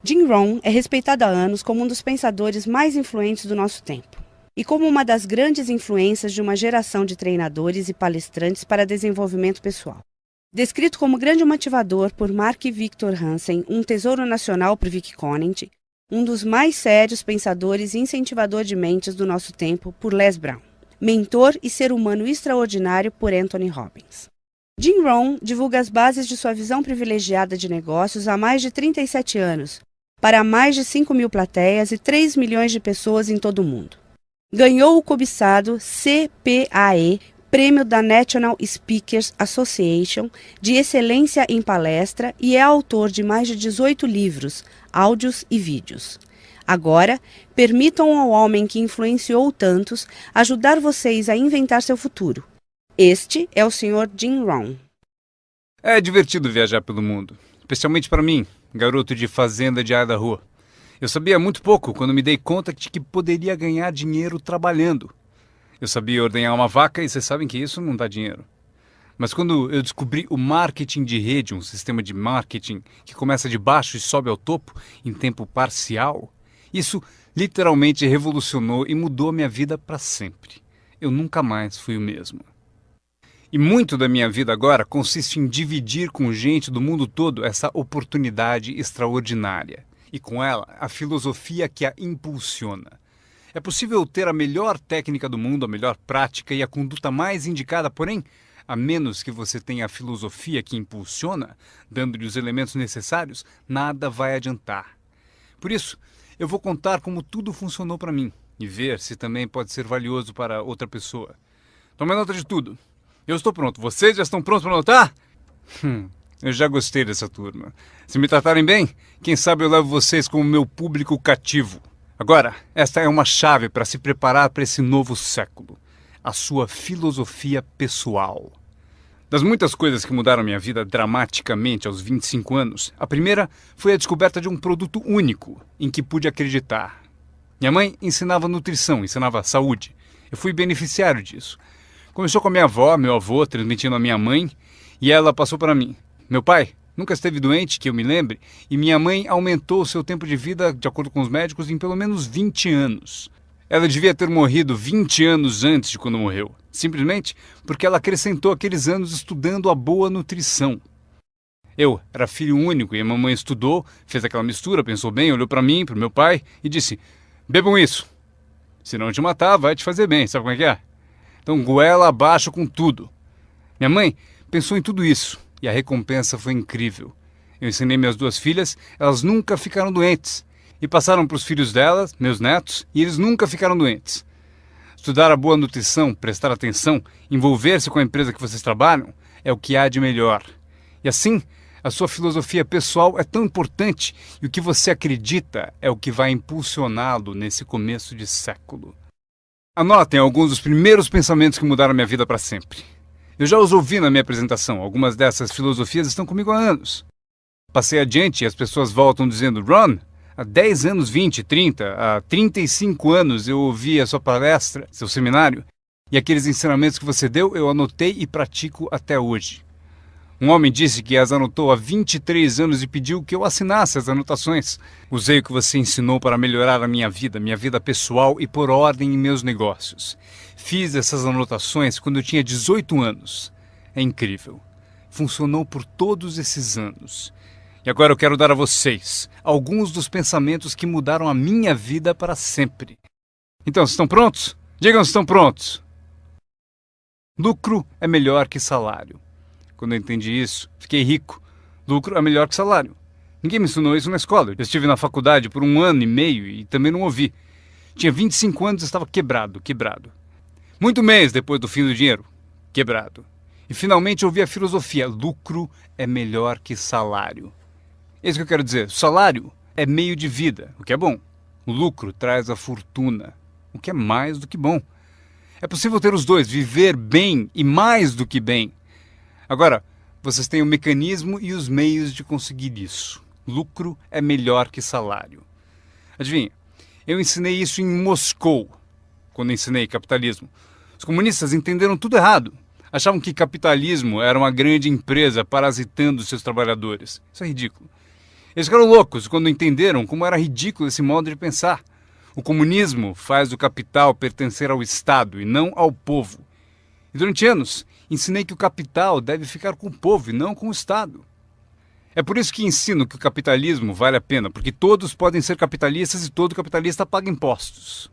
Jim Rohn é respeitado há anos como um dos pensadores mais influentes do nosso tempo e como uma das grandes influências de uma geração de treinadores e palestrantes para desenvolvimento pessoal. Descrito como grande motivador por Mark Victor Hansen, um tesouro nacional por Vic Conant, um dos mais sérios pensadores e incentivador de mentes do nosso tempo por Les Brown, mentor e ser humano extraordinário por Anthony Robbins. Jim Rohn divulga as bases de sua visão privilegiada de negócios há mais de 37 anos, para mais de 5 mil plateias e 3 milhões de pessoas em todo o mundo. Ganhou o cobiçado CPAE, Prêmio da National Speakers Association de Excelência em Palestra e é autor de mais de 18 livros, áudios e vídeos. Agora, permitam ao homem que influenciou tantos ajudar vocês a inventar seu futuro. Este é o Sr. Jim Rohn. É divertido viajar pelo mundo, especialmente para mim, garoto de fazenda de Idaho. Eu sabia muito pouco quando me dei conta de que poderia ganhar dinheiro trabalhando. Eu sabia ordenhar uma vaca e vocês sabem que isso não dá dinheiro. Mas quando eu descobri o marketing de rede, um sistema de marketing que começa de baixo e sobe ao topo em tempo parcial, isso literalmente revolucionou e mudou a minha vida para sempre. Eu nunca mais fui o mesmo. E muito da minha vida agora consiste em dividir com gente do mundo todo essa oportunidade extraordinária. E com ela, a filosofia que a impulsiona. É possível ter a melhor técnica do mundo, a melhor prática e a conduta mais indicada, porém, a menos que você tenha a filosofia que impulsiona, dando-lhe os elementos necessários, nada vai adiantar. Por isso, eu vou contar como tudo funcionou para mim e ver se também pode ser valioso para outra pessoa. Tome nota de tudo. Eu estou pronto. Vocês já estão prontos para anotar? Eu já gostei dessa turma. Se me tratarem bem, quem sabe eu levo vocês como meu público cativo. Agora, esta é uma chave para se preparar para esse novo século. A sua filosofia pessoal. Das muitas coisas que mudaram minha vida dramaticamente aos 25 anos, a primeira foi a descoberta de um produto único em que pude acreditar. Minha mãe ensinava nutrição, ensinava saúde. Eu fui beneficiário disso. Começou com a minha avó, meu avô, transmitindo a minha mãe, e ela passou para mim. Meu pai nunca esteve doente, que eu me lembre, e minha mãe aumentou o seu tempo de vida, de acordo com os médicos, em pelo menos 20 anos. Ela devia ter morrido 20 anos antes de quando morreu, simplesmente porque ela acrescentou aqueles anos estudando a boa nutrição. Eu era filho único e a mamãe estudou, fez aquela mistura, pensou bem, olhou para mim, para o meu pai e disse: bebam isso. Se não te matar, vai te fazer bem, sabe como é que é? Então goela abaixo com tudo. Minha mãe pensou em tudo isso e a recompensa foi incrível. Eu ensinei minhas duas filhas, elas nunca ficaram doentes. E passaram para os filhos delas, meus netos, e eles nunca ficaram doentes. Estudar a boa nutrição, prestar atenção, envolver-se com a empresa que vocês trabalham, é o que há de melhor. E assim, a sua filosofia pessoal é tão importante e o que você acredita é o que vai impulsioná-lo nesse começo de século. Anotem alguns dos primeiros pensamentos que mudaram minha vida para sempre. Eu já os ouvi na minha apresentação, algumas dessas filosofias estão comigo há anos. Passei adiante e as pessoas voltam dizendo: Ron, há 10 anos, 20, 30, há 35 anos eu ouvi a sua palestra, seu seminário, e aqueles ensinamentos que você deu eu anotei e pratico até hoje. Um homem disse que as anotou há 23 anos e pediu que eu assinasse as anotações. Usei o que você ensinou para melhorar a minha vida pessoal e pôr ordem em meus negócios. Fiz essas anotações quando eu tinha 18 anos. É incrível. Funcionou por todos esses anos. E agora eu quero dar a vocês alguns dos pensamentos que mudaram a minha vida para sempre. Então, estão prontos? Digam se estão prontos. Lucro é melhor que salário. Quando eu entendi isso, fiquei rico. Lucro é melhor que salário. Ninguém me ensinou isso na escola. Eu estive na faculdade por 1 ano e meio e também não ouvi. Tinha 25 anos e estava quebrado. Muito mês depois do fim do dinheiro. Quebrado. E finalmente ouvi a filosofia: lucro é melhor que salário. É isso que eu quero dizer. O salário é meio de vida, o que é bom. O lucro traz a fortuna, o que é mais do que bom. É possível ter os dois, viver bem e mais do que bem. Agora, vocês têm o mecanismo e os meios de conseguir isso. Lucro é melhor que salário. Adivinha, eu ensinei isso em Moscou, quando ensinei capitalismo. Os comunistas entenderam tudo errado. Achavam que capitalismo era uma grande empresa parasitando seus trabalhadores. Isso é ridículo. Eles ficaram loucos quando entenderam como era ridículo esse modo de pensar. O comunismo faz o capital pertencer ao Estado e não ao povo. E durante anos, ensinei que o capital deve ficar com o povo e não com o Estado. É por isso que ensino que o capitalismo vale a pena, porque todos podem ser capitalistas e todo capitalista paga impostos.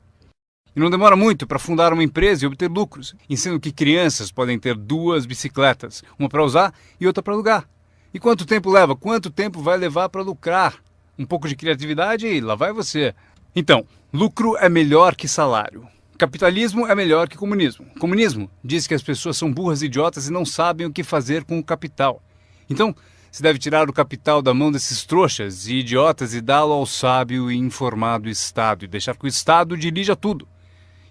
E não demora muito para fundar uma empresa e obter lucros. Ensino que crianças podem ter 2 bicicletas, uma para usar e outra para alugar. E quanto tempo leva? Quanto tempo vai levar para lucrar? Um pouco de criatividade e lá vai você. Então, lucro é melhor que salário. Capitalismo é melhor que comunismo. Comunismo diz que as pessoas são burras e idiotas e não sabem o que fazer com o capital. Então, se deve tirar o capital da mão desses trouxas e idiotas e dá-lo ao sábio e informado Estado e deixar que o Estado dirija tudo.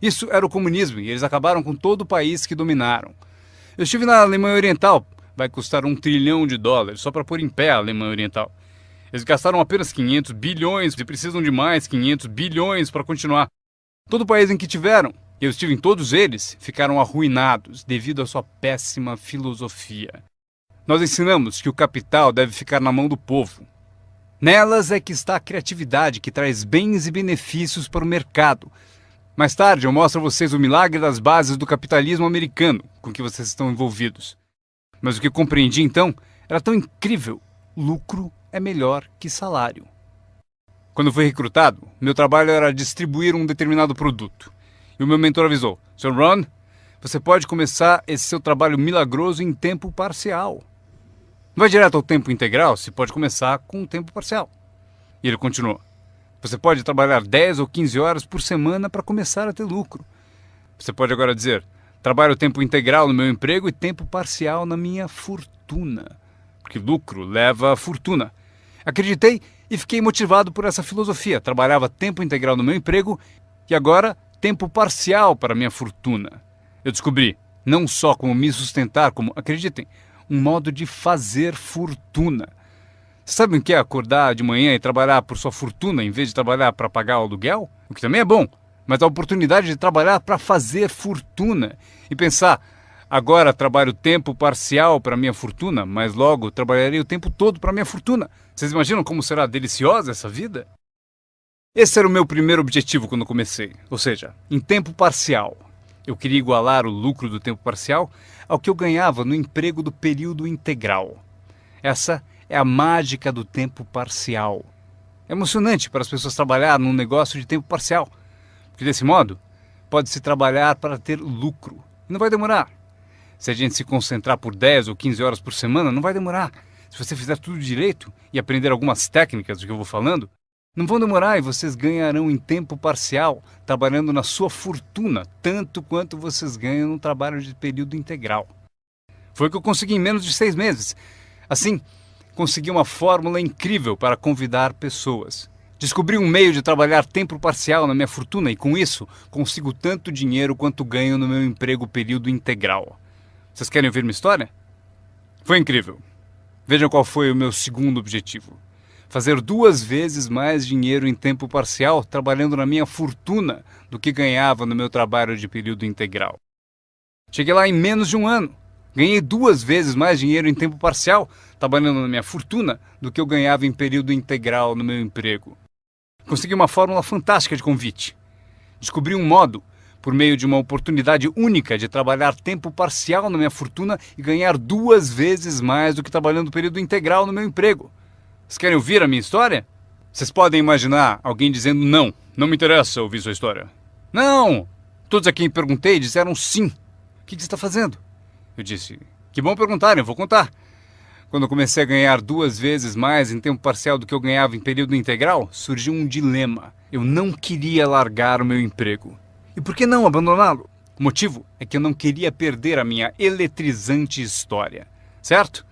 Isso era o comunismo e eles acabaram com todo o país que dominaram. Eu estive na Alemanha Oriental. Vai custar $1 trilhão só para pôr em pé a Alemanha Oriental. Eles gastaram apenas 500 bilhões e precisam de mais 500 bilhões para continuar. Todo país em que tiveram, e eu estive em todos eles, ficaram arruinados devido à sua péssima filosofia. Nós ensinamos que o capital deve ficar na mão do povo. Nelas é que está a criatividade que traz bens e benefícios para o mercado. Mais tarde eu mostro a vocês o milagre das bases do capitalismo americano com que vocês estão envolvidos. Mas o que eu compreendi então era tão incrível. Lucro é melhor que salário. Quando fui recrutado, meu trabalho era distribuir um determinado produto. E o meu mentor avisou: Sr. Ron, você pode começar esse seu trabalho milagroso em tempo parcial. Não vai direto ao tempo integral, se pode começar com um tempo parcial. E ele continuou: você pode trabalhar 10 ou 15 horas por semana para começar a ter lucro. Você pode agora dizer: trabalho tempo integral no meu emprego e tempo parcial na minha fortuna. Porque lucro leva a fortuna. Acreditei e fiquei motivado por essa filosofia. Trabalhava tempo integral no meu emprego e agora tempo parcial para a minha fortuna. Eu descobri não só como me sustentar, como, acreditem, um modo de fazer fortuna. Sabem o que é acordar de manhã e trabalhar por sua fortuna em vez de trabalhar para pagar o aluguel? O que também é bom, mas a oportunidade de trabalhar para fazer fortuna e pensar: agora trabalho tempo parcial para minha fortuna, mas logo trabalharei o tempo todo para minha fortuna. Vocês imaginam como será deliciosa essa vida? Esse era o meu primeiro objetivo quando comecei, ou seja, em tempo parcial. Eu queria igualar o lucro do tempo parcial ao que eu ganhava no emprego do período integral. Essa é a mágica do tempo parcial. É emocionante para as pessoas trabalhar num negócio de tempo parcial, porque desse modo pode-se trabalhar para ter lucro. E não vai demorar. Se a gente se concentrar por 10 ou 15 horas por semana, não vai demorar. Se você fizer tudo direito e aprender algumas técnicas do que eu vou falando, não vão demorar e vocês ganharão em tempo parcial, trabalhando na sua fortuna, tanto quanto vocês ganham no trabalho de período integral. Foi o que eu consegui em menos de 6 meses. Assim, consegui uma fórmula incrível para convidar pessoas. Descobri um meio de trabalhar tempo parcial na minha fortuna e com isso consigo tanto dinheiro quanto ganho no meu emprego período integral. Vocês querem ouvir minha história? Foi incrível. Vejam qual foi o meu segundo objetivo. Fazer 2 vezes mais dinheiro em tempo parcial trabalhando na minha fortuna do que ganhava no meu trabalho de período integral. Cheguei lá em menos de um ano. Ganhei 2 vezes mais dinheiro em tempo parcial trabalhando na minha fortuna do que eu ganhava em período integral no meu emprego. Consegui uma fórmula fantástica de convite. Descobri um modo, por meio de uma oportunidade única de trabalhar tempo parcial na minha fortuna e ganhar 2 vezes mais do que trabalhando período integral no meu emprego. Vocês querem ouvir a minha história? Vocês podem imaginar alguém dizendo: não me interessa ouvir sua história. Não! Todos a quem perguntei disseram sim. O que você está fazendo? Eu disse: que bom perguntarem, eu vou contar. Quando eu comecei a ganhar 2 vezes mais em tempo parcial do que eu ganhava em período integral, surgiu um dilema. Eu não queria largar o meu emprego. E por que não abandoná-lo? O motivo é que eu não queria perder a minha eletrizante história. Certo?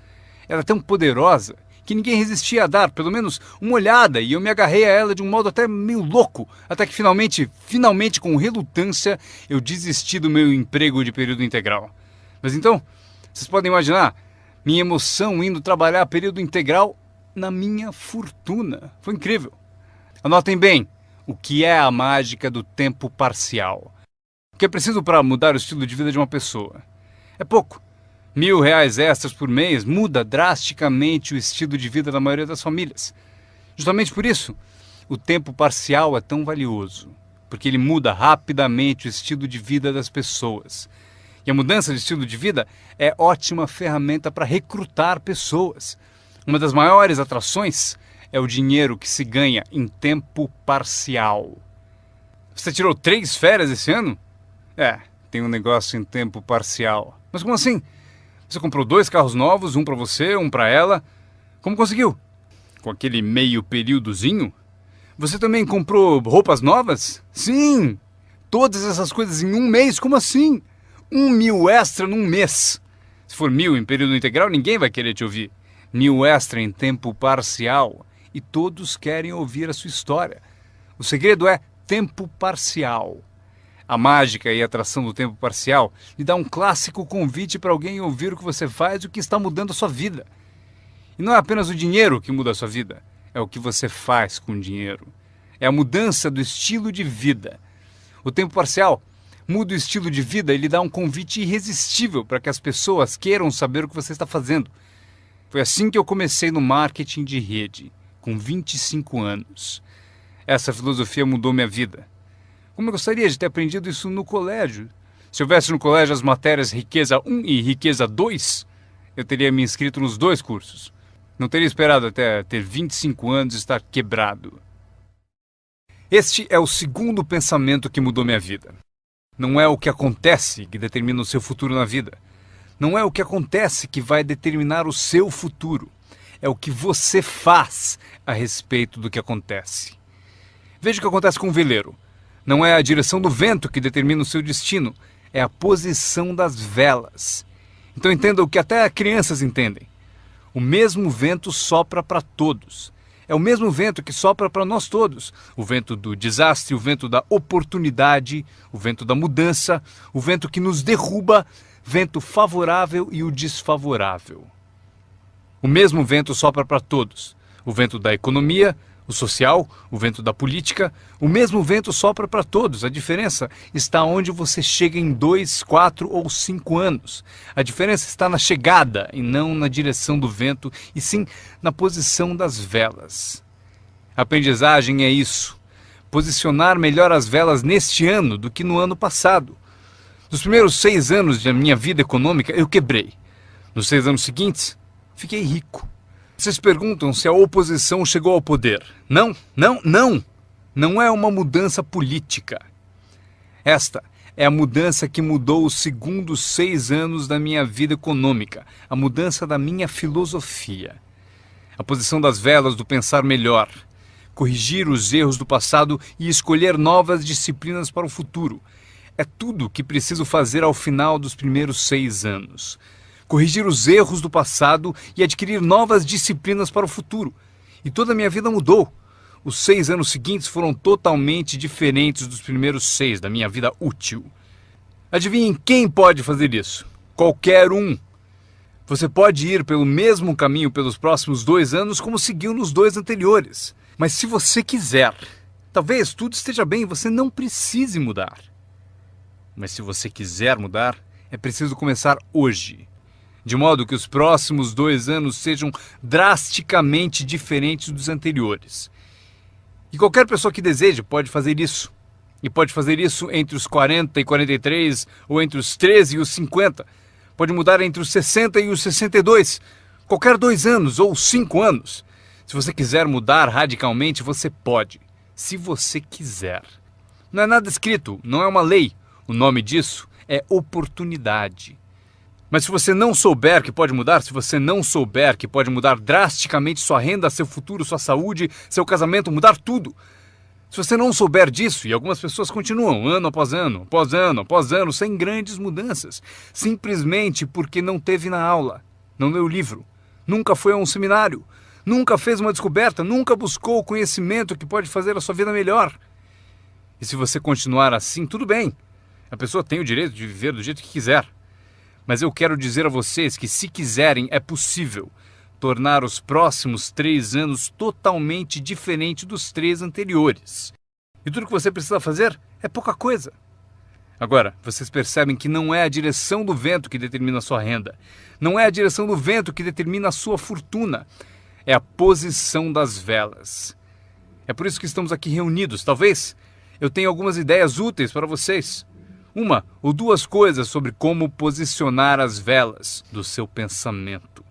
Ela é tão poderosa que ninguém resistia a dar pelo menos uma olhada e eu me agarrei a ela de um modo até meio louco, até que finalmente com relutância, eu desisti do meu emprego de período integral. Mas então, vocês podem imaginar minha emoção indo trabalhar período integral na minha fortuna. Foi incrível. Anotem bem o que é a mágica do tempo parcial. O que é preciso para mudar o estilo de vida de uma pessoa? É pouco. R$1.000 extras por mês muda drasticamente o estilo de vida da maioria das famílias. Justamente por isso, o tempo parcial é tão valioso, porque ele muda rapidamente o estilo de vida das pessoas. E a mudança de estilo de vida é ótima ferramenta para recrutar pessoas. Uma das maiores atrações é o dinheiro que se ganha em tempo parcial. Você tirou 3 férias esse ano? Tem um negócio em tempo parcial. Mas como assim? Você comprou 2 carros novos, um para você, um para ela. Como conseguiu? Com aquele meio períodozinho? Você também comprou roupas novas? Sim! Todas essas coisas em um mês? Como assim? 1.000 extra num mês. Se for 1.000 em período integral, ninguém vai querer te ouvir. 1.000 extra em tempo parcial. E todos querem ouvir a sua história. O segredo é tempo parcial. A mágica e a atração do tempo parcial lhe dá um clássico convite para alguém ouvir o que você faz e o que está mudando a sua vida. E não é apenas o dinheiro que muda a sua vida, é o que você faz com o dinheiro. É a mudança do estilo de vida. O tempo parcial muda o estilo de vida e lhe dá um convite irresistível para que as pessoas queiram saber o que você está fazendo. Foi assim que eu comecei no marketing de rede, com 25 anos. Essa filosofia mudou minha vida. Como eu gostaria de ter aprendido isso no colégio. Se houvesse no colégio as matérias Riqueza 1 e Riqueza 2, eu teria me inscrito nos 2 cursos. Não teria esperado até ter 25 anos e estar quebrado. Este é o segundo pensamento que mudou minha vida. Não é o que acontece que determina o seu futuro na vida. Não é o que acontece que vai determinar o seu futuro. É o que você faz a respeito do que acontece. Veja o que acontece com um veleiro. Não é a direção do vento que determina o seu destino, é a posição das velas. Então entenda o que até crianças entendem. O mesmo vento sopra para todos. É o mesmo vento que sopra para nós todos. O vento do desastre, o vento da oportunidade, o vento da mudança, o vento que nos derruba, vento favorável e o desfavorável. O mesmo vento sopra para todos. O vento da economia, o social, o vento da política, o mesmo vento sopra para todos. A diferença está onde você chega em 2, 4 ou 5 anos. A diferença está na chegada e não na direção do vento, e sim na posição das velas. A aprendizagem é isso. Posicionar melhor as velas neste ano do que no ano passado. Nos primeiros 6 anos da minha vida econômica, eu quebrei. Nos 6 anos seguintes, fiquei rico. Vocês perguntam se a oposição chegou ao poder. Não. Não é uma mudança política. Esta é a mudança que mudou os segundos 6 anos da minha vida econômica. A mudança da minha filosofia. A posição das velas do pensar melhor. Corrigir os erros do passado e escolher novas disciplinas para o futuro. É tudo o que preciso fazer ao final dos primeiros 6 anos. Corrigir os erros do passado e adquirir novas disciplinas para o futuro. E toda a minha vida mudou. Os 6 anos seguintes foram totalmente diferentes dos primeiros 6 da minha vida útil. Adivinhem quem pode fazer isso? Qualquer um. Você pode ir pelo mesmo caminho pelos próximos 2 anos como seguiu nos 2 anteriores. Mas se você quiser, talvez tudo esteja bem e você não precise mudar. Mas se você quiser mudar, é preciso começar hoje. De modo que os próximos 2 anos sejam drasticamente diferentes dos anteriores. E qualquer pessoa que deseje pode fazer isso. E pode fazer isso entre os 40 e 43, ou entre os 13 e os 50. Pode mudar entre os 60 e os 62. Qualquer 2 anos ou 5 anos. Se você quiser mudar radicalmente, você pode. Se você quiser. Não é nada escrito, não é uma lei. O nome disso é oportunidade. Mas se você não souber que pode mudar, se você não souber que pode mudar drasticamente sua renda, seu futuro, sua saúde, seu casamento, mudar tudo. Se você não souber disso, e algumas pessoas continuam ano após ano, após ano, após ano, sem grandes mudanças, simplesmente porque não teve na aula, não leu o livro, nunca foi a um seminário, nunca fez uma descoberta, nunca buscou o conhecimento que pode fazer a sua vida melhor. E se você continuar assim, tudo bem. A pessoa tem o direito de viver do jeito que quiser. Mas eu quero dizer a vocês que, se quiserem, é possível tornar os próximos 3 anos totalmente diferentes dos 3 anteriores. E tudo que você precisa fazer é pouca coisa. Agora, vocês percebem que não é a direção do vento que determina a sua renda. Não é a direção do vento que determina a sua fortuna. é a posição das velas. É por isso que estamos aqui reunidos. Talvez eu tenha algumas ideias úteis para vocês. Uma ou duas coisas sobre como posicionar as velas do seu pensamento,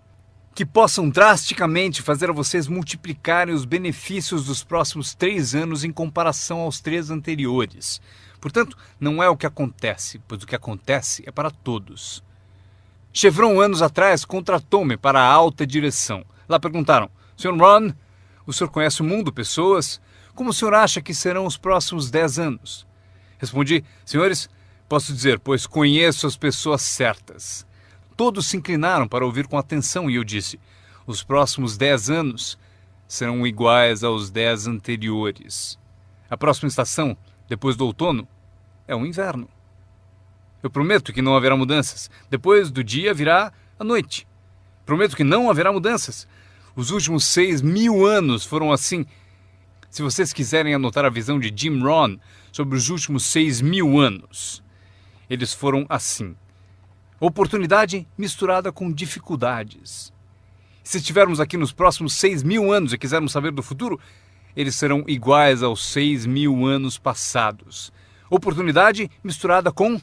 que possam drasticamente fazer a vocês multiplicarem os benefícios dos próximos 3 anos em comparação aos 3 anteriores. Portanto, não é o que acontece, pois o que acontece é para todos. Chevron, anos atrás, contratou-me para a alta direção. Lá perguntaram: Sr. Ron, o senhor conhece o mundo, pessoas? Como o senhor acha que serão os próximos 10 anos? Respondi: senhores, posso dizer, pois conheço as pessoas certas. Todos se inclinaram para ouvir com atenção e eu disse: os próximos 10 anos serão iguais aos 10 anteriores. A próxima estação, depois do outono, é o inverno. Eu prometo que não haverá mudanças. Depois do dia virá a noite. Prometo que não haverá mudanças. Os últimos 6.000 anos foram assim. Se vocês quiserem anotar a visão de Jim Rohn sobre os últimos 6.000 anos, eles foram assim. Oportunidade misturada com dificuldades. Se estivermos aqui nos próximos 6.000 anos e quisermos saber do futuro, eles serão iguais aos 6.000 anos passados. Oportunidade misturada com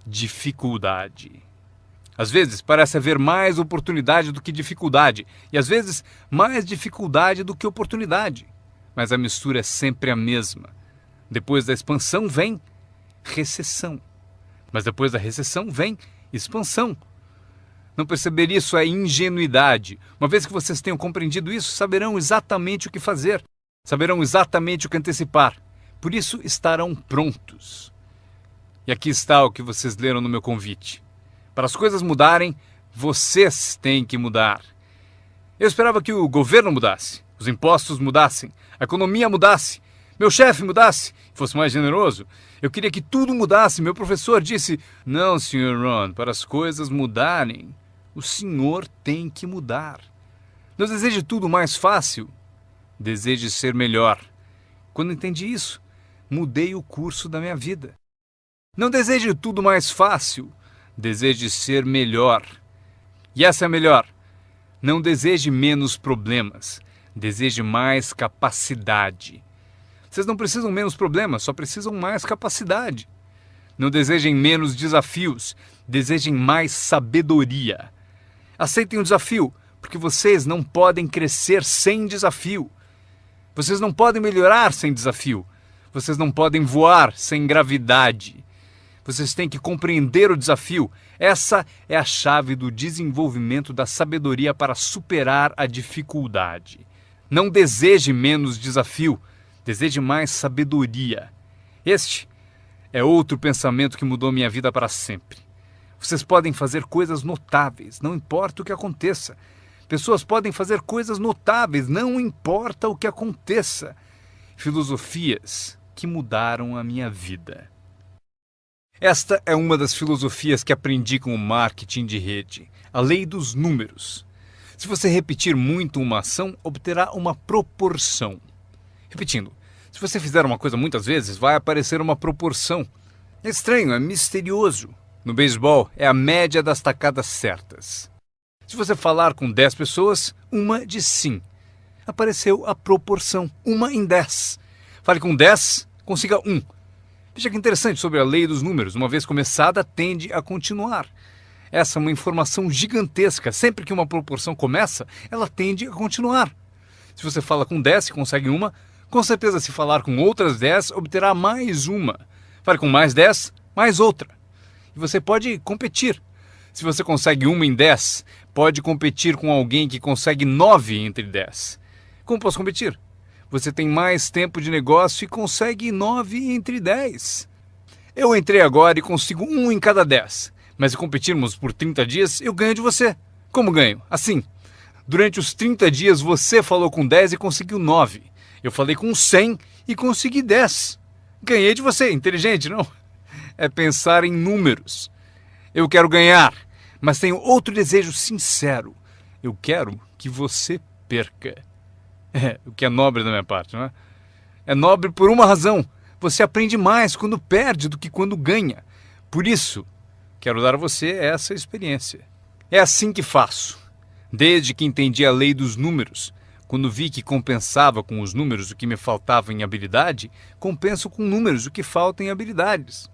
dificuldade. Às vezes parece haver mais oportunidade do que dificuldade, e às vezes mais dificuldade do que oportunidade. Mas a mistura é sempre a mesma. Depois da expansão vem recessão. Mas depois da recessão vem expansão. Não perceber isso é ingenuidade. Uma vez que vocês tenham compreendido isso, saberão exatamente o que fazer. Saberão exatamente o que antecipar. Por isso estarão prontos. E aqui está o que vocês leram no meu convite. Para as coisas mudarem, vocês têm que mudar. Eu esperava que o governo mudasse, os impostos mudassem, a economia mudasse, meu chefe mudasse, fosse mais generoso. Eu queria que tudo mudasse. Meu professor disse: não, Sr. Ron, para as coisas mudarem, o senhor tem que mudar. Não deseje tudo mais fácil, deseje ser melhor. Quando entendi isso, mudei o curso da minha vida. Não deseje tudo mais fácil, deseje ser melhor. E essa é a melhor. Não deseje menos problemas, deseje mais capacidade. Vocês não precisam menos problemas, só precisam mais capacidade. Não desejem menos desafios, desejem mais sabedoria. Aceitem o desafio, porque vocês não podem crescer sem desafio. Vocês não podem melhorar sem desafio. Vocês não podem voar sem gravidade. Vocês têm que compreender o desafio. Essa é a chave do desenvolvimento da sabedoria para superar a dificuldade. Não deseje menos desafio, deseje mais sabedoria. Este é outro pensamento que mudou minha vida para sempre. Vocês podem fazer coisas notáveis, não importa o que aconteça. Pessoas podem fazer coisas notáveis, não importa o que aconteça. Filosofias que mudaram a minha vida. Esta é uma das filosofias que aprendi com o marketing de rede, a lei dos números. Se você repetir muito uma ação, obterá uma proporção. Repetindo, se você fizer uma coisa muitas vezes, vai aparecer uma proporção. É estranho, é misterioso. No beisebol, é a média das tacadas certas. Se você falar com 10 pessoas, uma diz sim. Apareceu a proporção, 1 em 10. Fale com 10, consiga 1. Veja que interessante sobre a lei dos números. Uma vez começada, tende a continuar. Essa é uma informação gigantesca. Sempre que uma proporção começa, ela tende a continuar. Se você fala com 10 e consegue uma, com certeza se falar com outras 10, obterá mais uma. Fale com mais 10, mais outra. E você pode competir. Se você consegue 1 em 10, pode competir com alguém que consegue 9 entre 10. Como posso competir? Você tem mais tempo de negócio e consegue 9 entre 10. Eu entrei agora e consigo 1 em cada 10. Mas se competirmos por 30 dias, eu ganho de você. Como ganho? Assim. Durante os 30 dias você falou com 10 e conseguiu 9. Eu falei com 100 e consegui 10. Ganhei de você. Inteligente, não? É pensar em números. Eu quero ganhar, mas tenho outro desejo sincero. Eu quero que você perca. O que é nobre da minha parte, não é? É nobre por uma razão. Você aprende mais quando perde do que quando ganha. Por isso, quero dar a você essa experiência. É assim que faço. Desde que entendi a lei dos números, Quando vi que compensava com os números o que me faltava em habilidade, compenso com números o que falta em habilidades.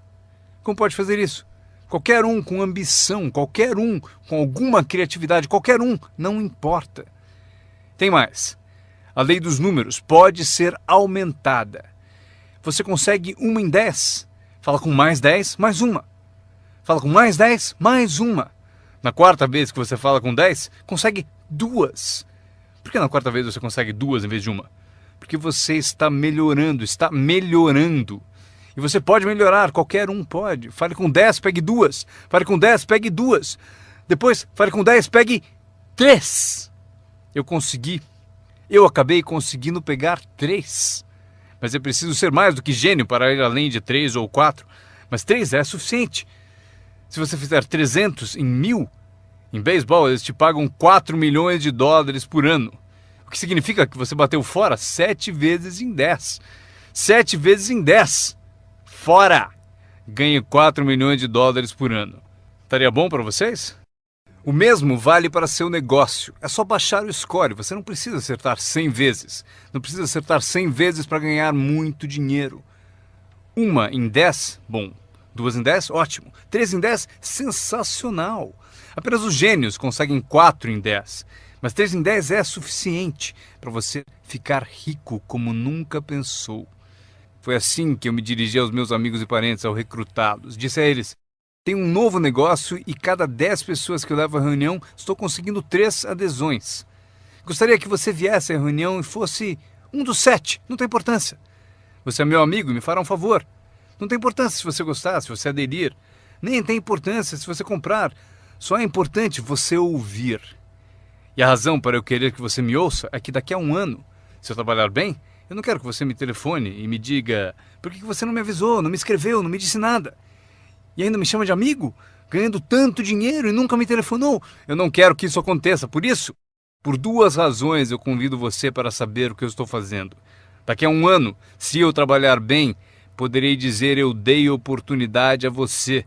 Como pode fazer isso? Qualquer um com ambição, qualquer um com alguma criatividade, qualquer um, não importa. Tem mais. A lei dos números pode ser aumentada. Você consegue 1 em 10. Fala com mais 10, mais uma. Fala com mais 10, mais uma. Na quarta vez que você fala com 10, consegue 2. Por que na quarta vez você consegue 2 em vez de uma? Porque você está melhorando, está melhorando. E você pode melhorar, qualquer um pode. Fale com 10, pegue 2. Fale com 10, pegue 2. Depois, fale com 10, pegue 3. Eu acabei conseguindo pegar 3. Mas é preciso ser mais do que gênio para ir além de 3 ou 4. Mas 3 é suficiente. Se você fizer 300 em 1000, em beisebol eles te pagam 4 milhões de dólares por ano. O que significa que você bateu fora 7 vezes em 10. 7 vezes em 10. Fora! Ganhe 4 milhões de dólares por ano. Estaria bom para vocês? O mesmo vale para seu negócio. É só baixar o score. Você não precisa acertar 100 vezes. Não precisa acertar 100 vezes para ganhar muito dinheiro. 1 em 10, bom. 2 em 10, ótimo. 3 em 10, sensacional. Apenas os gênios conseguem 4 em 10. Mas 3 em 10 é suficiente para você ficar rico como nunca pensou. Foi assim que eu me dirigi aos meus amigos e parentes ao recrutá-los. Disse a eles: tem um novo negócio e cada 10 pessoas que eu levo à reunião, estou conseguindo 3 adesões. Gostaria que você viesse à reunião e fosse um dos 7, não tem importância. Você é meu amigo e me fará um favor. Não tem importância se você gostar, se você aderir. Nem tem importância se você comprar. Só é importante você ouvir. E a razão para eu querer que você me ouça é que daqui a 1 ano, se eu trabalhar bem, eu não quero que você me telefone e me diga: por que você não me avisou, não me escreveu, não me disse nada? E ainda me chama de amigo, ganhando tanto dinheiro e nunca me telefonou. Eu não quero que isso aconteça. Por isso, por 2 razões eu convido você para saber o que eu estou fazendo. Daqui a 1 ano, se eu trabalhar bem, poderei dizer: eu dei oportunidade a você.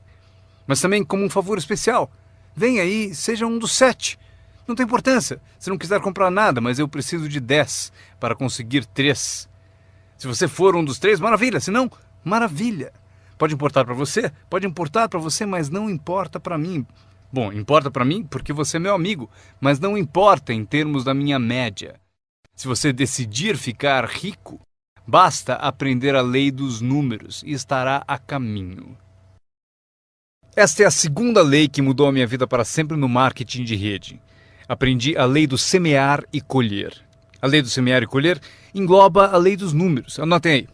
Mas também como um favor especial. Venha aí, seja um dos 7. Não tem importância se não quiser comprar nada, mas eu preciso de 10 para conseguir 3. Se você for um dos 3, maravilha. Se não, maravilha. Pode importar para você? Pode importar para você, mas não importa para mim. Bom, importa para mim porque você é meu amigo, mas não importa em termos da minha média. Se você decidir ficar rico, basta aprender a lei dos números e estará a caminho. Esta é a segunda lei que mudou a minha vida para sempre no marketing de rede. Aprendi a lei do semear e colher. A lei do semear e colher engloba a lei dos números. Anotem aí.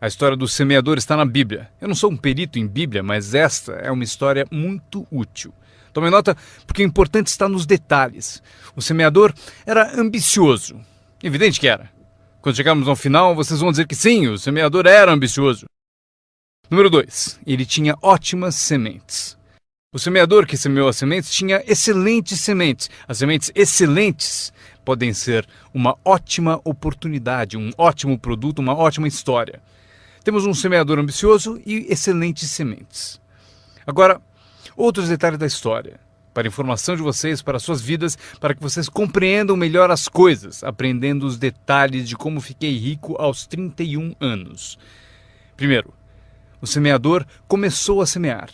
A história do semeador está na Bíblia. Eu não sou um perito em Bíblia, mas esta é uma história muito útil. Tome nota, porque o importante está nos detalhes. O semeador era ambicioso. Evidente que era. Quando chegarmos ao final, vocês vão dizer que sim, o semeador era ambicioso. Número 2. Ele tinha ótimas sementes. O semeador que semeou as sementes tinha excelentes sementes. As sementes excelentes podem ser uma ótima oportunidade, um ótimo produto, uma ótima história. Temos um semeador ambicioso e excelentes sementes. Agora, outros detalhes da história. Para a informação de vocês, para suas vidas, para que vocês compreendam melhor as coisas, aprendendo os detalhes de como fiquei rico aos 31 anos. Primeiro, o semeador começou a semear.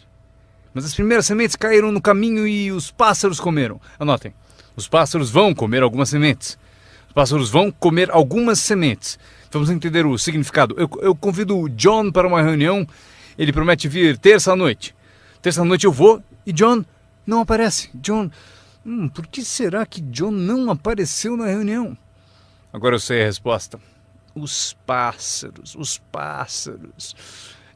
Mas as primeiras sementes caíram no caminho e os pássaros comeram. Anotem, os pássaros vão comer algumas sementes. Os pássaros vão comer algumas sementes. Vamos entender o significado. Eu convido o John para uma reunião. Ele promete vir terça-noite. Terça-noite eu vou e John não aparece. John, por que será que John não apareceu na reunião? Agora eu sei a resposta. Os pássaros, os pássaros.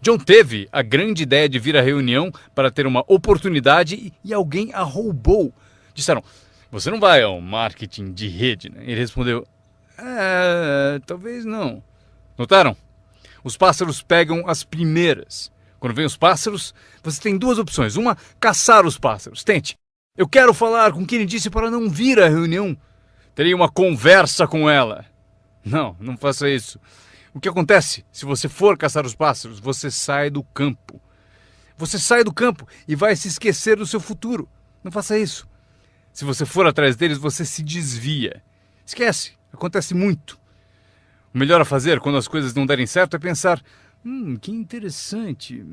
John teve a grande ideia de vir à reunião para ter uma oportunidade e alguém a roubou. Disseram: você não vai ao marketing de rede, né? Ele respondeu: talvez não. Notaram? Os pássaros pegam as primeiras. Quando vem os pássaros, você tem 2 opções. Uma, caçar os pássaros. Tente. Eu quero falar com quem disse para não vir à reunião. Terei uma conversa com ela. Não faça isso. O que acontece? Se você for caçar os pássaros, você sai do campo. Você sai do campo e vai se esquecer do seu futuro. Não faça isso. Se você for atrás deles, você se desvia. Esquece. Acontece muito. O melhor a fazer quando as coisas não derem certo é pensar: que interessante.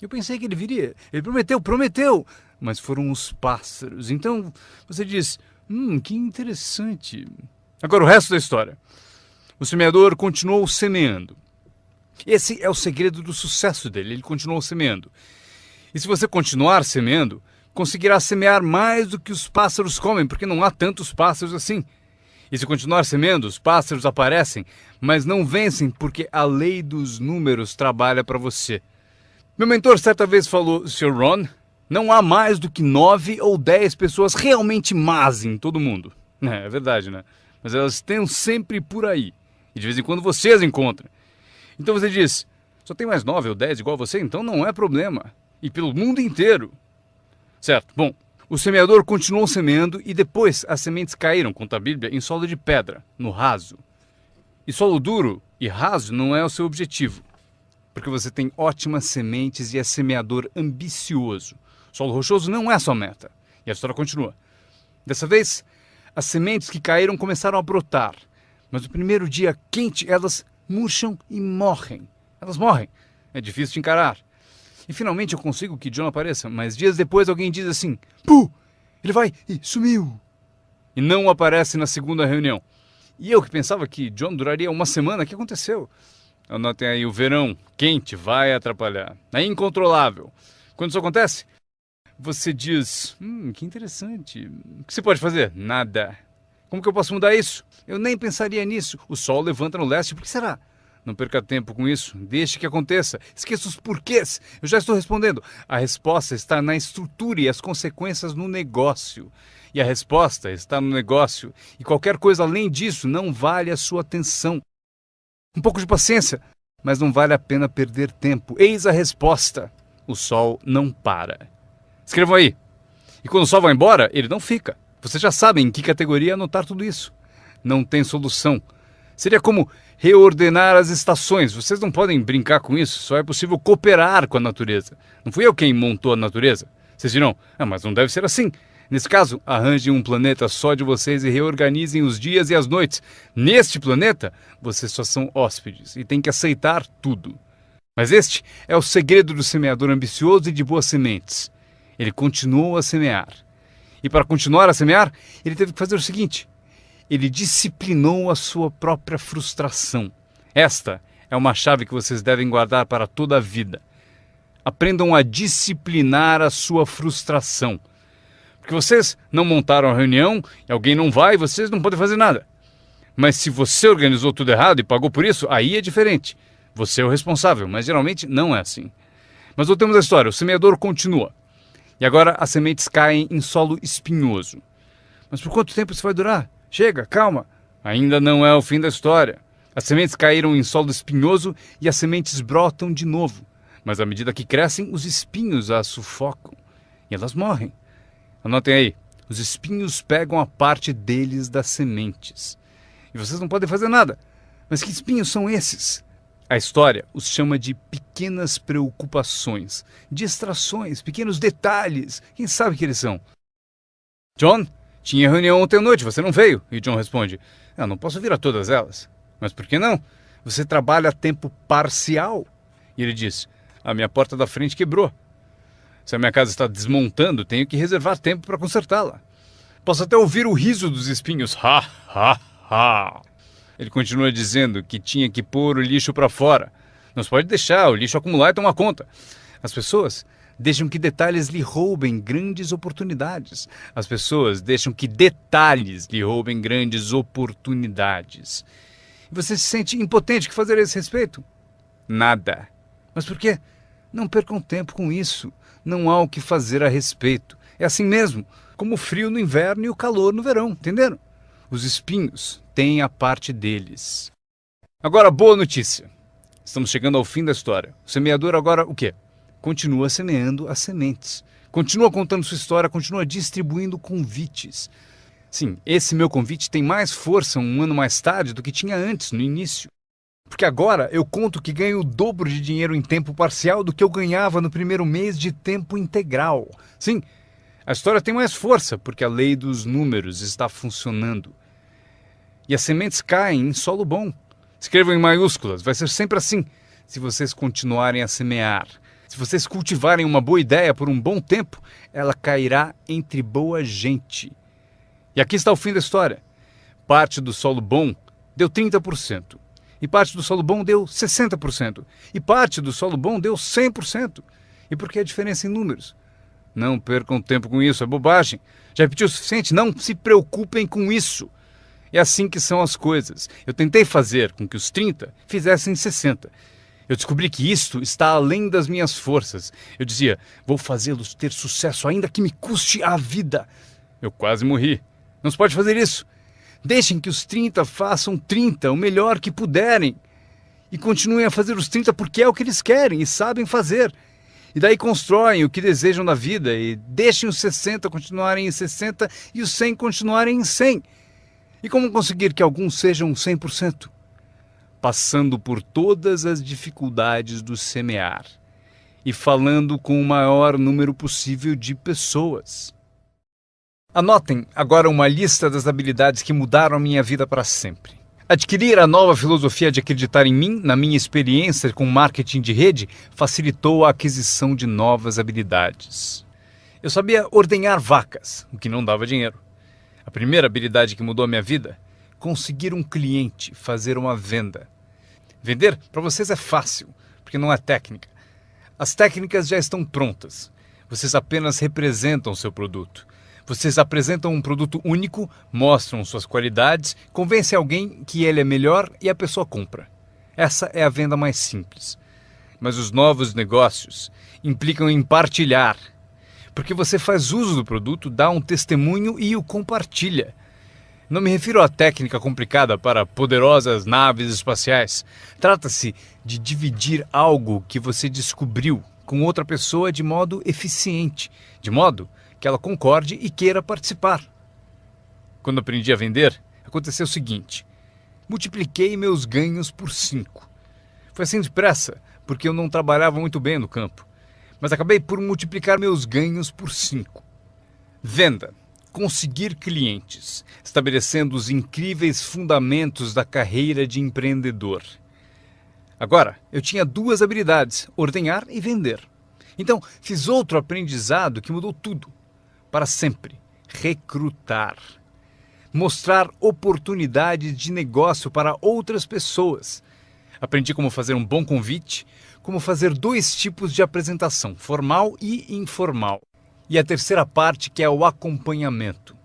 Eu pensei que ele viria. Ele prometeu. Mas foram os pássaros. Então você diz: que interessante. Agora o resto da história. O semeador continuou semeando. Esse é o segredo do sucesso dele. Ele continuou semeando. E se você continuar semeando, conseguirá semear mais do que os pássaros comem, porque não há tantos pássaros assim. E se continuar semeando, os pássaros aparecem, mas não vencem porque a lei dos números trabalha para você. Meu mentor certa vez falou: Sr. Ron, não há mais do que 9 ou 10 pessoas realmente más em todo mundo. É verdade, né? Mas elas estão sempre por aí. E de vez em quando você as encontra. Então você diz: só tem mais 9 ou 10 igual a você, então não é problema. E pelo mundo inteiro. Certo, bom. O semeador continuou semeando e depois as sementes caíram, conta a Bíblia, em solo de pedra, no raso. E solo duro e raso não é o seu objetivo. Porque você tem ótimas sementes e é semeador ambicioso. Solo rochoso não é a sua meta. E a história continua. Dessa vez, as sementes que caíram começaram a brotar. Mas no primeiro dia quente, elas murcham e morrem. Elas morrem. É difícil de encarar. E finalmente eu consigo que John apareça, mas dias depois alguém diz assim: Puh, ele vai e sumiu. E não aparece na segunda reunião. E eu que pensava que John duraria uma semana, o que aconteceu? Anotem aí, o verão quente vai atrapalhar. É incontrolável. Quando isso acontece, você diz: que interessante. O que você pode fazer? Nada. Como que eu posso mudar isso? Eu nem pensaria nisso. O sol levanta no leste, por que será? Não perca tempo com isso, deixe que aconteça. Esqueça os porquês. Eu já estou respondendo. A resposta está na estrutura e as consequências no negócio. E a resposta está no negócio. E qualquer coisa além disso não vale a sua atenção. Um pouco de paciência, mas não vale a pena perder tempo. Eis a resposta. O sol não para. Escrevam aí. E quando o sol vai embora, ele não fica. Vocês já sabem em que categoria anotar tudo isso. Não tem solução. Seria como reordenar as estações. Vocês não podem brincar com isso. Só é possível cooperar com a natureza. Não fui eu quem montou a natureza. Vocês dirão: mas não deve ser assim. Nesse caso, arranjem um planeta só de vocês e reorganizem os dias e as noites. Neste planeta, vocês só são hóspedes e têm que aceitar tudo. Mas este é o segredo do semeador ambicioso e de boas sementes. Ele continuou a semear. E para continuar a semear, ele teve que fazer o seguinte: ele disciplinou a sua própria frustração. Esta é uma chave que vocês devem guardar para toda a vida. Aprendam a disciplinar a sua frustração. Porque vocês não montaram a reunião e alguém não vai e vocês não podem fazer nada. Mas se você organizou tudo errado e pagou por isso, aí é diferente. Você é o responsável, mas geralmente não é assim. Mas voltemos à história. O semeador continua. E agora as sementes caem em solo espinhoso. Mas por quanto tempo isso vai durar? Chega, calma. Ainda não é o fim da história. As sementes caíram em solo espinhoso e as sementes brotam de novo. Mas à medida que crescem, os espinhos as sufocam. E elas morrem. Anotem aí. Os espinhos pegam a parte deles das sementes. E vocês não podem fazer nada. Mas que espinhos são esses? A história os chama de pequenas preocupações, distrações, pequenos detalhes. Quem sabe que eles são? John, tinha reunião ontem à noite, você não veio. E John responde: não posso vir a todas elas. Mas por que não? Você trabalha a tempo parcial. E ele diz: a minha porta da frente quebrou. Se a minha casa está desmontando, tenho que reservar tempo para consertá-la. Posso até ouvir o riso dos espinhos. Ha, ha, ha. Ele continua dizendo que tinha que pôr o lixo para fora. Não se pode deixar o lixo acumular e tomar conta. As pessoas deixam que detalhes lhe roubem grandes oportunidades. As pessoas deixam que detalhes lhe roubem grandes oportunidades. E você se sente impotente. O que fazer a esse respeito? Nada. Mas por quê? Não percam tempo com isso. Não há o que fazer a respeito. É assim mesmo, como o frio no inverno e o calor no verão, entenderam? Os espinhos têm a parte deles. Agora, boa notícia. Estamos chegando ao fim da história. O semeador agora o quê? Continua semeando as sementes. Continua contando sua história, continua distribuindo convites. Sim, esse meu convite tem mais força um ano mais tarde do que tinha antes, no início. Porque agora eu conto que ganho o dobro de dinheiro em tempo parcial do que eu ganhava no primeiro mês de tempo integral. Sim, a história tem mais força porque a lei dos números está funcionando. E as sementes caem em solo bom. Escrevam em maiúsculas, vai ser sempre assim. Se vocês continuarem a semear, se vocês cultivarem uma boa ideia por um bom tempo, ela cairá entre boa gente. E aqui está o fim da história. Parte do solo bom deu 30%. E parte do solo bom deu 60%. E parte do solo bom deu 100%. E por que a diferença em números? Não percam tempo com isso, é bobagem. Já repeti o suficiente? Não se preocupem com isso. É assim que são as coisas. Eu tentei fazer com que os 30 fizessem 60. Eu descobri que isto está além das minhas forças. Eu dizia, vou fazê-los ter sucesso ainda que me custe a vida. Eu quase morri. Não se pode fazer isso. Deixem que os 30 façam 30, o melhor que puderem. E continuem a fazer os 30 porque é o que eles querem e sabem fazer. E daí constroem o que desejam da vida e deixem os 60 continuarem em 60 e os 100 continuarem em 100. E como conseguir que alguns sejam 100%? Passando por todas as dificuldades do semear e falando com o maior número possível de pessoas. Anotem agora uma lista das habilidades que mudaram a minha vida para sempre. Adquirir a nova filosofia de acreditar em mim, na minha experiência com marketing de rede, facilitou a aquisição de novas habilidades. Eu sabia ordenhar vacas, o que não dava dinheiro. A primeira habilidade que mudou a minha vida, conseguir um cliente, fazer uma venda. Vender para vocês é fácil, porque não é técnica. As técnicas já estão prontas. Vocês apenas representam seu produto. Vocês apresentam um produto único, mostram suas qualidades, convencem alguém que ele é melhor e a pessoa compra. Essa é a venda mais simples. Mas os novos negócios implicam em partilhar, porque você faz uso do produto, dá um testemunho e o compartilha. Não me refiro à técnica complicada para poderosas naves espaciais. Trata-se de dividir algo que você descobriu com outra pessoa de modo eficiente, de modo que ela concorde e queira participar. Quando aprendi a vender, aconteceu o seguinte: multipliquei meus ganhos por 5. Foi assim depressa, porque eu não trabalhava muito bem no campo, mas acabei por multiplicar meus ganhos por 5. Venda. Conseguir clientes, estabelecendo os incríveis fundamentos da carreira de empreendedor. Agora, eu tinha 2 habilidades, ordenhar e vender. Então, fiz outro aprendizado que mudou tudo. Para sempre, recrutar. Mostrar oportunidades de negócio para outras pessoas. Aprendi como fazer um bom convite, como fazer 2 tipos de apresentação, formal e informal. E a terceira parte, que é o acompanhamento.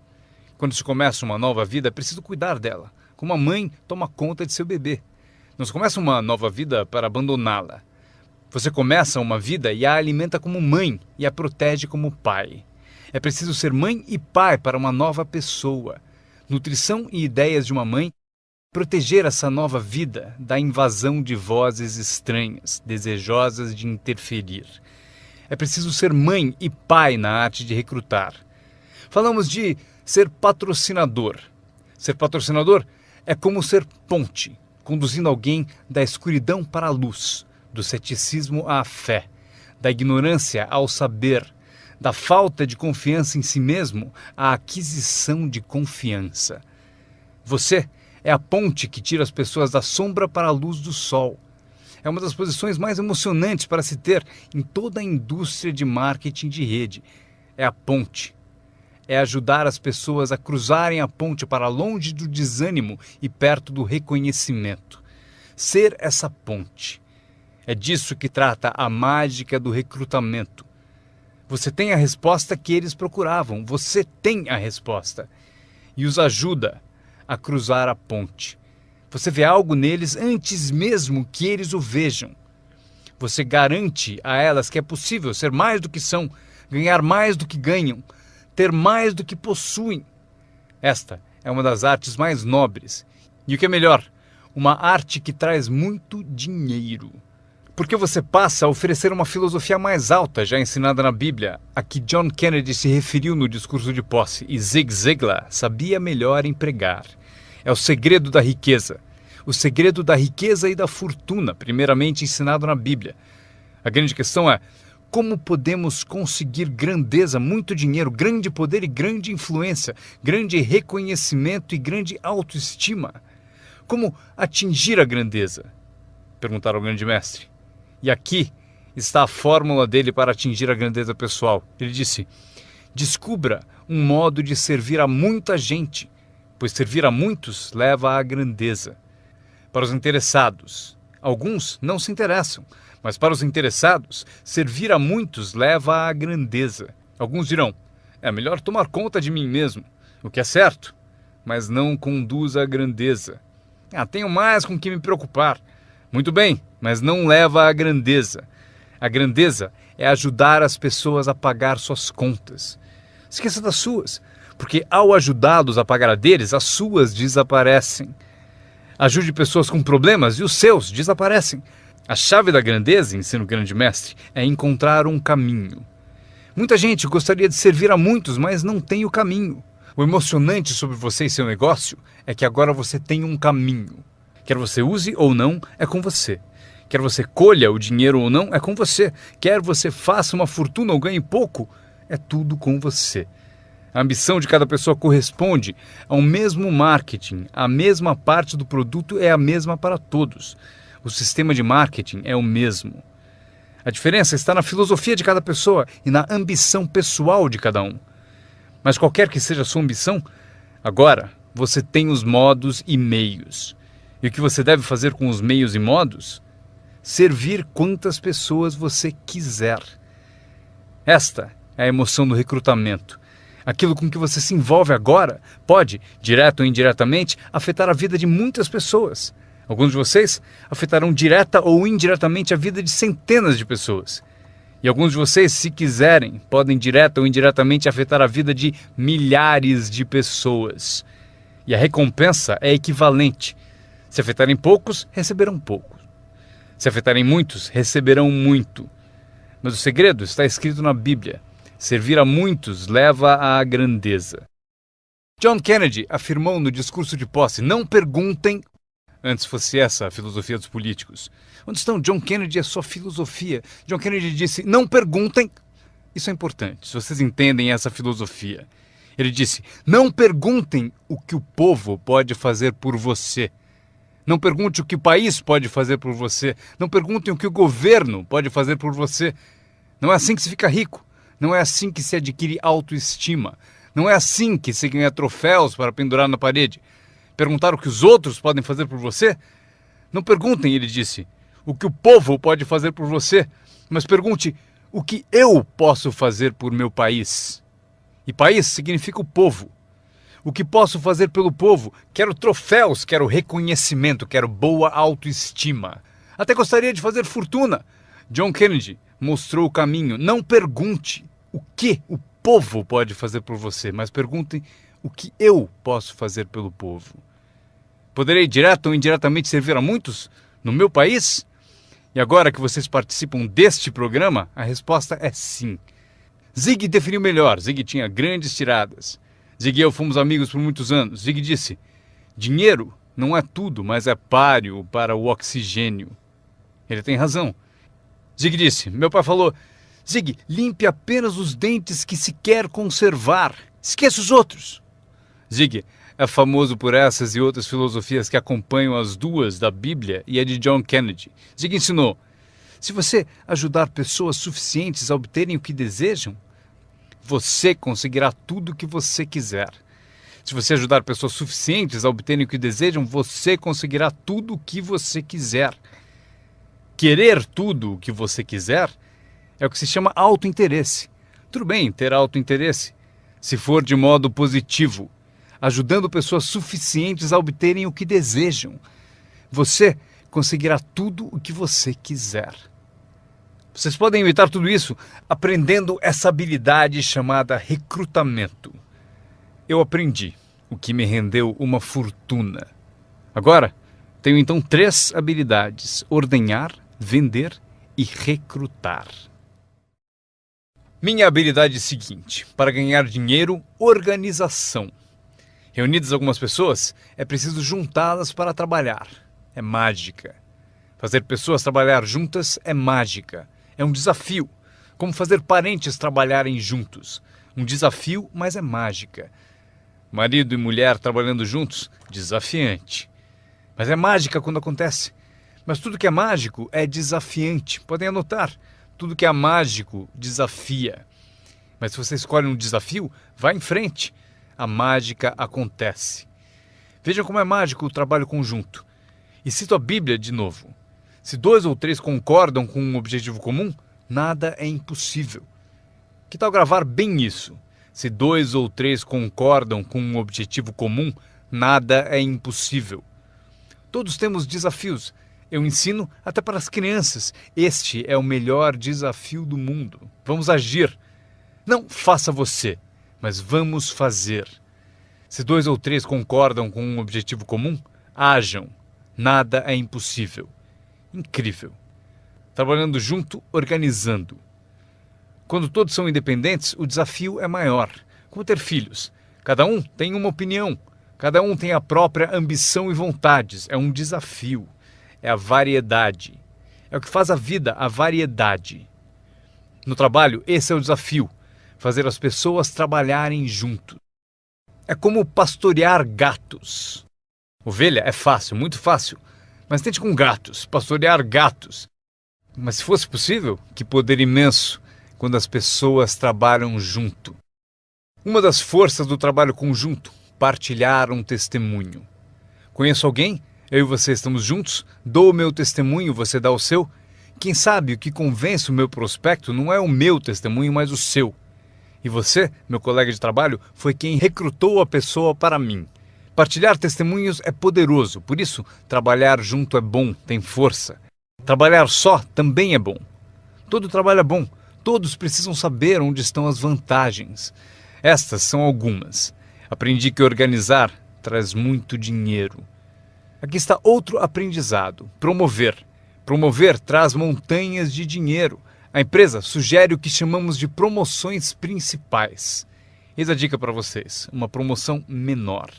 Quando se começa uma nova vida, é preciso cuidar dela, como a mãe toma conta de seu bebê. Não se começa uma nova vida para abandoná-la. Você começa uma vida e a alimenta como mãe e a protege como pai. É preciso ser mãe e pai para uma nova pessoa. Nutrição e ideias de uma mãe, proteger essa nova vida da invasão de vozes estranhas, desejosas de interferir. É preciso ser mãe e pai na arte de recrutar. Falamos de ser patrocinador. Ser patrocinador é como ser ponte, conduzindo alguém da escuridão para a luz, do ceticismo à fé, da ignorância ao saber, da falta de confiança em si mesmo à aquisição de confiança. Você é a ponte que tira as pessoas da sombra para a luz do sol. É uma das posições mais emocionantes para se ter em toda a indústria de marketing de rede. É a ponte. É ajudar as pessoas a cruzarem a ponte para longe do desânimo e perto do reconhecimento. Ser essa ponte. É disso que trata a mágica do recrutamento. Você tem a resposta que eles procuravam. Você tem a resposta. E os ajuda a cruzar a ponte. Você vê algo neles antes mesmo que eles o vejam. Você garante a elas que é possível ser mais do que são, ganhar mais do que ganham, ter mais do que possuem. Esta é uma das artes mais nobres. E o que é melhor, uma arte que traz muito dinheiro. Porque você passa a oferecer uma filosofia mais alta já ensinada na Bíblia, a que John Kennedy se referiu no discurso de posse e Zig Ziglar sabia melhor empregar. É o segredo da riqueza. O segredo da riqueza e da fortuna, primeiramente ensinado na Bíblia. A grande questão é Como podemos conseguir grandeza, muito dinheiro, grande poder e grande influência, grande reconhecimento e grande autoestima? Como atingir a grandeza? Perguntaram ao grande mestre. E aqui está a fórmula dele para atingir a grandeza pessoal. Ele disse: descubra um modo de servir a muita gente, pois servir a muitos leva à grandeza. Para os interessados, alguns não se interessam, mas para os interessados, servir a muitos leva à grandeza. Alguns dirão: é melhor tomar conta de mim mesmo, o que é certo, mas não conduz à grandeza. Tenho mais com que me preocupar. Muito bem, mas não leva à grandeza. A grandeza é ajudar as pessoas a pagar suas contas. Esqueça das suas, porque ao ajudá-los a pagar a deles, as suas desaparecem. Ajude pessoas com problemas e os seus desaparecem. A chave da grandeza, ensina o grande mestre, é encontrar um caminho. Muita gente gostaria de servir a muitos, mas não tem o caminho. O emocionante sobre você e seu negócio é que agora você tem um caminho. Quer você use ou não, é com você. Quer você colha o dinheiro ou não, é com você. Quer você faça uma fortuna ou ganhe pouco, é tudo com você. A ambição de cada pessoa corresponde ao mesmo marketing. A mesma parte do produto é a mesma para todos. O sistema de marketing é o mesmo. A diferença está na filosofia de cada pessoa e na ambição pessoal de cada um. Mas qualquer que seja a sua ambição, agora você tem os modos e meios. E o que você deve fazer com os meios e modos? Servir quantas pessoas você quiser. Esta é a emoção do recrutamento. Aquilo com que você se envolve agora pode, direto ou indiretamente, afetar a vida de muitas pessoas. Alguns de vocês afetarão direta ou indiretamente a vida de centenas de pessoas. E alguns de vocês, se quiserem, podem direta ou indiretamente afetar a vida de milhares de pessoas. E a recompensa é equivalente. Se afetarem poucos, receberão pouco. Se afetarem muitos, receberão muito. Mas o segredo está escrito na Bíblia. Servir a muitos leva à grandeza. John Kennedy afirmou no discurso de posse: não perguntem. Antes fosse essa a filosofia dos políticos. Onde estão John Kennedy e a sua filosofia? John Kennedy disse: não perguntem. Isso é importante, se vocês entendem essa filosofia. Ele disse: não perguntem o que o povo pode fazer por você. Não pergunte o que o país pode fazer por você. Não perguntem o que o governo pode fazer por você. Não é assim que se fica rico. Não é assim que se adquire autoestima. Não é assim que se ganha troféus para pendurar na parede. Perguntar o que os outros podem fazer por você? Não perguntem, ele disse, o que o povo pode fazer por você, mas pergunte o que eu posso fazer por meu país. E país significa o povo. O que posso fazer pelo povo? Quero troféus, quero reconhecimento, quero boa autoestima. Até gostaria de fazer fortuna. John Kennedy mostrou o caminho. Não pergunte o que o povo pode fazer por você, mas perguntem o que eu posso fazer pelo povo. Poderei direto ou indiretamente servir a muitos no meu país? E agora que vocês participam deste programa, a resposta é sim. Zig definiu melhor. Zig tinha grandes tiradas. Zig e eu fomos amigos por muitos anos. Zig disse: dinheiro não é tudo, mas é páreo para o oxigênio. Ele tem razão. Zig disse: meu pai falou: Zig, limpe apenas os dentes que se quer conservar. Esqueça os outros. Zig é famoso por essas e outras filosofias que acompanham as duas da Bíblia e a de John Kennedy. Zig ensinou: se você ajudar pessoas suficientes a obterem o que desejam, você conseguirá tudo o que você quiser. Se você ajudar pessoas suficientes a obterem o que desejam, você conseguirá tudo o que você quiser. Querer tudo o que você quiser é o que se chama autointeresse. Tudo bem ter autointeresse, se for de modo positivo, ajudando pessoas suficientes a obterem o que desejam. Você conseguirá tudo o que você quiser. Vocês podem imitar tudo isso aprendendo essa habilidade chamada recrutamento. Eu aprendi, o que me rendeu uma fortuna. Agora, tenho então 3 habilidades: ordenhar, vender e recrutar. Minha habilidade é a seguinte: para ganhar dinheiro, organização. Reunidas algumas pessoas, é preciso juntá-las para trabalhar. É mágica. Fazer pessoas trabalhar juntas é mágica. É um desafio. Como fazer parentes trabalharem juntos. Um desafio, mas é mágica. Marido e mulher trabalhando juntos, desafiante. Mas é mágica quando acontece. Mas tudo que é mágico é desafiante. Podem anotar. Tudo que é mágico desafia. Mas se você escolhe um desafio, vá em frente. A mágica acontece. Vejam como é mágico o trabalho conjunto. E cito a Bíblia de novo. Se 2 ou 3 concordam com um objetivo comum, nada é impossível. Que tal gravar bem isso? Se 2 ou 3 concordam com um objetivo comum, nada é impossível. Todos temos desafios. Eu ensino até para as crianças. Este é o melhor desafio do mundo. Vamos agir. Não faça você, mas vamos fazer. Se 2 ou 3 concordam com um objetivo comum, hajam. Nada é impossível. Incrível. Trabalhando junto, organizando. Quando todos são independentes, o desafio é maior. Como ter filhos. Cada um tem uma opinião. Cada um tem a própria ambição e vontades. É um desafio. É a variedade. É o que faz a vida, a variedade. No trabalho, esse é o desafio. Fazer as pessoas trabalharem juntos. É como pastorear gatos. Ovelha é fácil, muito fácil. Mas tente com gatos, pastorear gatos. Mas se fosse possível, que poder imenso quando as pessoas trabalham junto. Uma das forças do trabalho conjunto, partilhar um testemunho. Conheço alguém? Eu e você estamos juntos? Dou o meu testemunho, você dá o seu? Quem sabe o que convence o meu prospecto não é o meu testemunho, mas o seu. E você, meu colega de trabalho, foi quem recrutou a pessoa para mim. Partilhar testemunhos é poderoso, por isso trabalhar junto é bom, tem força. Trabalhar só também é bom. Todo trabalho é bom, todos precisam saber onde estão as vantagens. Estas são algumas. Aprendi que organizar traz muito dinheiro. Aqui está outro aprendizado, promover. Promover traz montanhas de dinheiro. A empresa sugere o que chamamos de promoções principais. Eis a dica para vocês, uma promoção menor.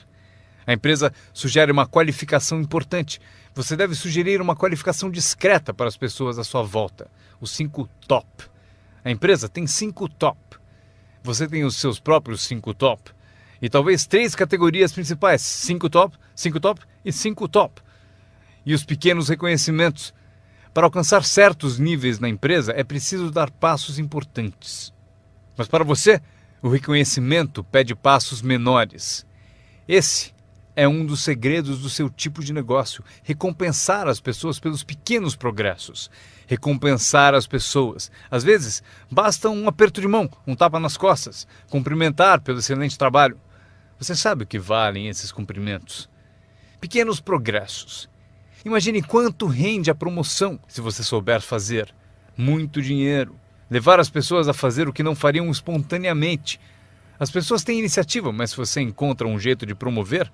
A empresa sugere uma qualificação importante. Você deve sugerir uma qualificação discreta para as pessoas à sua volta. Os 5 top. A empresa tem 5 top. Você tem os seus próprios 5 top. E talvez 3 categorias principais. 5 top, 5 top e 5 top. E os pequenos reconhecimentos. Para alcançar certos níveis na empresa, é preciso dar passos importantes. Mas para você, o reconhecimento pede passos menores. Esse é um dos segredos do seu tipo de negócio. Recompensar as pessoas pelos pequenos progressos. Recompensar as pessoas. Às vezes, basta um aperto de mão, um tapa nas costas. Cumprimentar pelo excelente trabalho. Você sabe o que valem esses cumprimentos. Pequenos progressos. Imagine quanto rende a promoção se você souber fazer. Muito dinheiro. Levar as pessoas a fazer o que não fariam espontaneamente. As pessoas têm iniciativa, mas se você encontra um jeito de promover...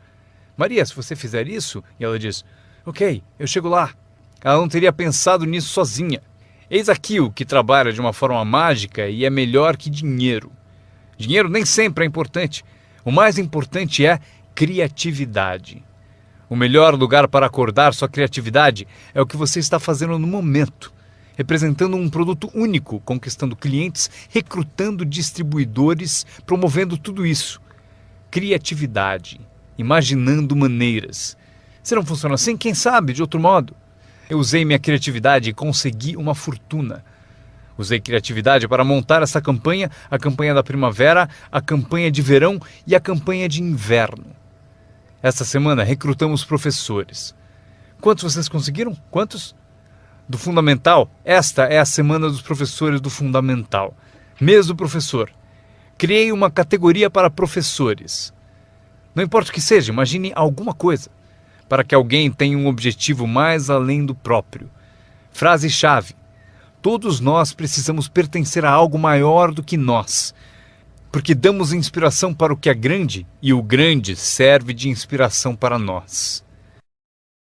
Maria, se você fizer isso... E ela diz, ok, eu chego lá. Ela não teria pensado nisso sozinha. Eis aqui o que trabalha de uma forma mágica e é melhor que dinheiro. Dinheiro nem sempre é importante. O mais importante é criatividade. O melhor lugar para acordar sua criatividade é o que você está fazendo no momento. Representando um produto único, conquistando clientes, recrutando distribuidores, promovendo tudo isso. Criatividade. Imaginando maneiras. Se não funciona assim, quem sabe de outro modo? Eu usei minha criatividade e consegui uma fortuna. Usei criatividade para montar essa campanha, a campanha da primavera, a campanha de verão e a campanha de inverno. Esta semana recrutamos professores. Quantos vocês conseguiram? Quantos? Do Fundamental, esta é a semana dos professores do Fundamental. Mês do professor. Criei uma categoria para professores. Não importa o que seja, imagine alguma coisa. Para que alguém tenha um objetivo mais além do próprio. Frase-chave. Todos nós precisamos pertencer a algo maior do que nós. Porque damos inspiração para o que é grande e o grande serve de inspiração para nós.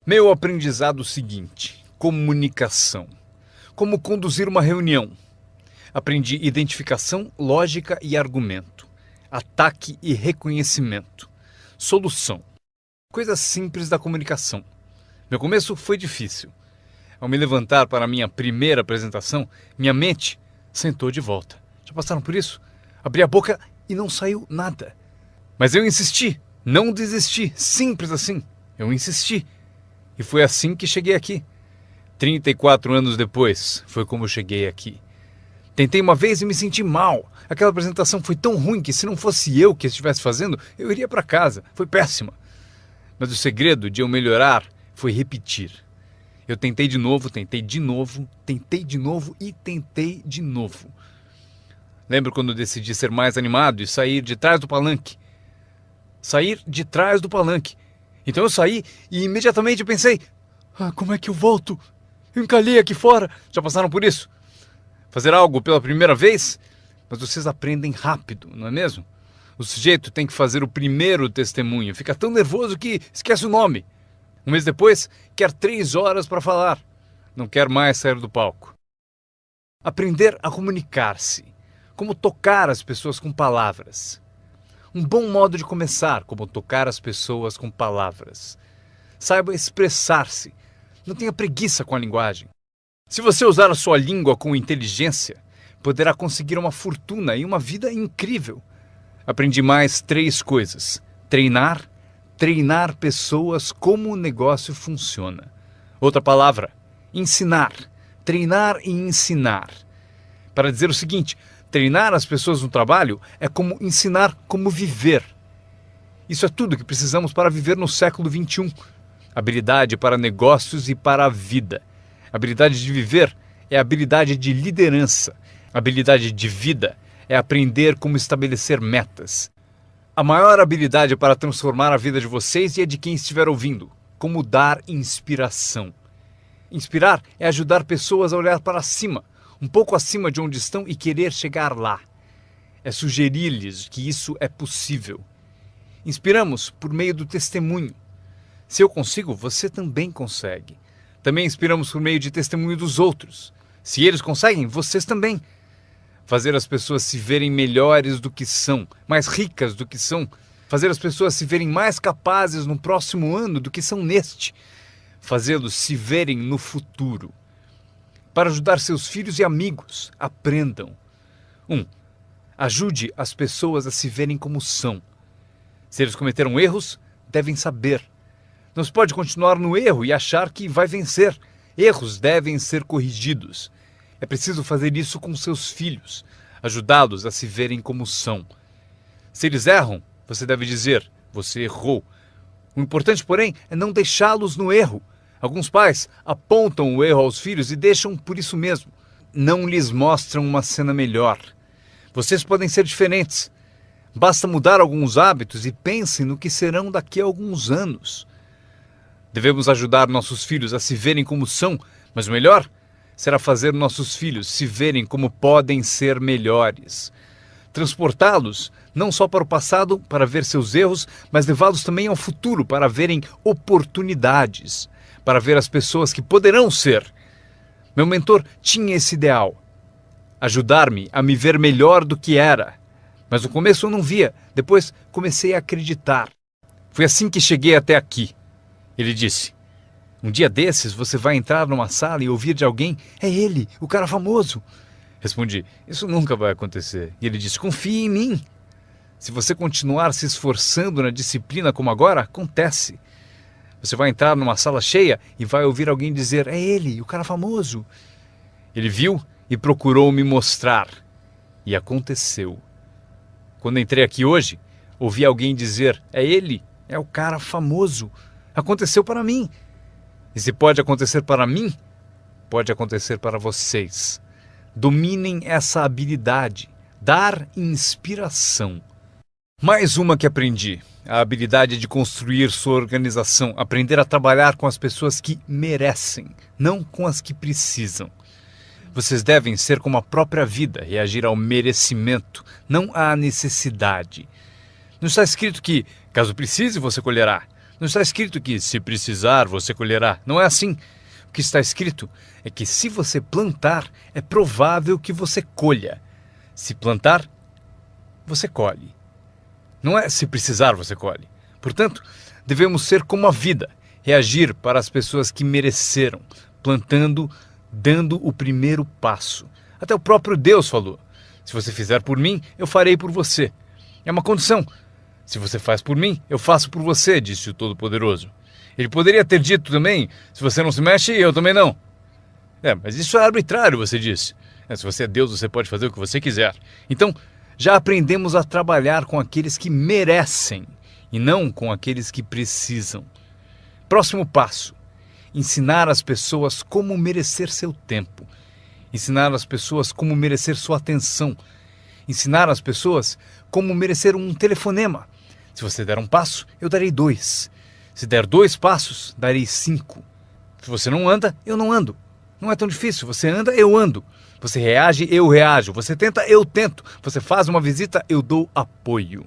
Meu aprendizado seguinte. Comunicação. Como conduzir uma reunião. Aprendi identificação, lógica e argumento. Ataque e reconhecimento. Solução. Coisas simples da comunicação. Meu começo foi difícil. Ao me levantar para a minha primeira apresentação, minha mente sentou de volta. Já passaram por isso? Abri a boca e não saiu nada. Mas eu insisti, não desisti, simples assim. Eu insisti. E foi assim que cheguei aqui. 34 anos depois, foi como eu cheguei aqui. Tentei uma vez e me senti mal. Aquela apresentação foi tão ruim que se não fosse eu que estivesse fazendo, eu iria para casa. Foi péssima. Mas o segredo de eu melhorar foi repetir. Eu tentei de novo, tentei de novo, tentei de novo e tentei de novo. Lembro quando decidi ser mais animado e sair de trás do palanque. Sair de trás do palanque. Então eu saí e imediatamente pensei, como é que eu volto? Eu encalhei aqui fora. Já passaram por isso? Fazer algo pela primeira vez? Mas vocês aprendem rápido, não é mesmo? O sujeito tem que fazer o primeiro testemunho. Fica tão nervoso que esquece o nome. Um mês depois, quer 3 horas para falar. Não quer mais sair do palco. Aprender a comunicar-se. Como tocar as pessoas com palavras. Um bom modo de começar, como tocar as pessoas com palavras. Saiba expressar-se. Não tenha preguiça com a linguagem. Se você usar a sua língua com inteligência, poderá conseguir uma fortuna e uma vida incrível. Aprendi mais 3 coisas. Treinar pessoas como o negócio funciona. Outra palavra, ensinar. Treinar e ensinar. Para dizer o seguinte, treinar as pessoas no trabalho é como ensinar como viver. Isso é tudo que precisamos para viver no século XXI. Habilidade para negócios e para a vida. Habilidade de viver é habilidade de liderança. Habilidade de vida é aprender como estabelecer metas. A maior habilidade para transformar a vida de vocês e a de quem estiver ouvindo. Como dar inspiração. Inspirar é ajudar pessoas a olhar para cima, um pouco acima de onde estão e querer chegar lá. É sugerir-lhes que isso é possível. Inspiramos por meio do testemunho. Se eu consigo, você também consegue. Também inspiramos por meio de testemunho dos outros. Se eles conseguem, vocês também. Fazer as pessoas se verem melhores do que são, mais ricas do que são. Fazer as pessoas se verem mais capazes no próximo ano do que são neste. Fazê-los se verem no futuro. Para ajudar seus filhos e amigos, aprendam. 1. Ajude as pessoas a se verem como são. Se eles cometeram erros, devem saber. Não se pode continuar no erro e achar que vai vencer. Erros devem ser corrigidos. É preciso fazer isso com seus filhos, ajudá-los a se verem como são. Se eles erram, você deve dizer, você errou. O importante, porém, é não deixá-los no erro. Alguns pais apontam o erro aos filhos e deixam por isso mesmo. Não lhes mostram uma cena melhor. Vocês podem ser diferentes. Basta mudar alguns hábitos e pensem no que serão daqui a alguns anos. Devemos ajudar nossos filhos a se verem como são, mas o melhor será fazer nossos filhos se verem como podem ser melhores. Transportá-los não só para o passado para ver seus erros, mas levá-los também ao futuro para verem oportunidades, para ver as pessoas que poderão ser. Meu mentor tinha esse ideal, ajudar-me a me ver melhor do que era. Mas no começo eu não via, depois comecei a acreditar. Foi assim que cheguei até aqui. Ele disse, um dia desses você vai entrar numa sala e ouvir de alguém, é ele, o cara famoso. Respondi, isso nunca vai acontecer. E ele disse, confie em mim. Se você continuar se esforçando na disciplina como agora, acontece. Você vai entrar numa sala cheia e vai ouvir alguém dizer, é ele, o cara famoso. Ele viu e procurou me mostrar. E aconteceu. Quando entrei aqui hoje, ouvi alguém dizer, é ele, é o cara famoso. Aconteceu para mim. E se pode acontecer para mim, pode acontecer para vocês. Dominem essa habilidade, dar inspiração. Mais uma que aprendi, a habilidade de construir sua organização, aprender a trabalhar com as pessoas que merecem, não com as que precisam. Vocês devem ser como a própria vida, reagir ao merecimento, não à necessidade. Não está escrito que, caso precise, você colherá. Não está escrito que, se precisar, você colherá. Não é assim. O que está escrito é que, se você plantar, é provável que você colha. Se plantar, você colhe. Não é se precisar, você colhe. Portanto, devemos ser como a vida, reagir para as pessoas que mereceram, plantando, dando o primeiro passo, Até o próprio Deus falou: se você fizer por mim, eu farei por você. É uma condição. Se você faz por mim, eu faço por você, disse o Todo-Poderoso. Ele poderia ter dito também: se você não se mexe, eu também não. Mas isso é arbitrário, você disse. Se você é Deus, você pode fazer o que você quiser. Então, já aprendemos a trabalhar com aqueles que merecem e não com aqueles que precisam. Próximo passo: ensinar as pessoas como merecer seu tempo. Ensinar as pessoas como merecer sua atenção. Ensinar as pessoas como merecer um telefonema. Se você der um passo, eu darei 2. Se der 2 passos, darei 5. Se você não anda, eu não ando. Não é tão difícil. Você anda, eu ando. Você reage, eu reajo. Você tenta, eu tento. Você faz uma visita, eu dou apoio.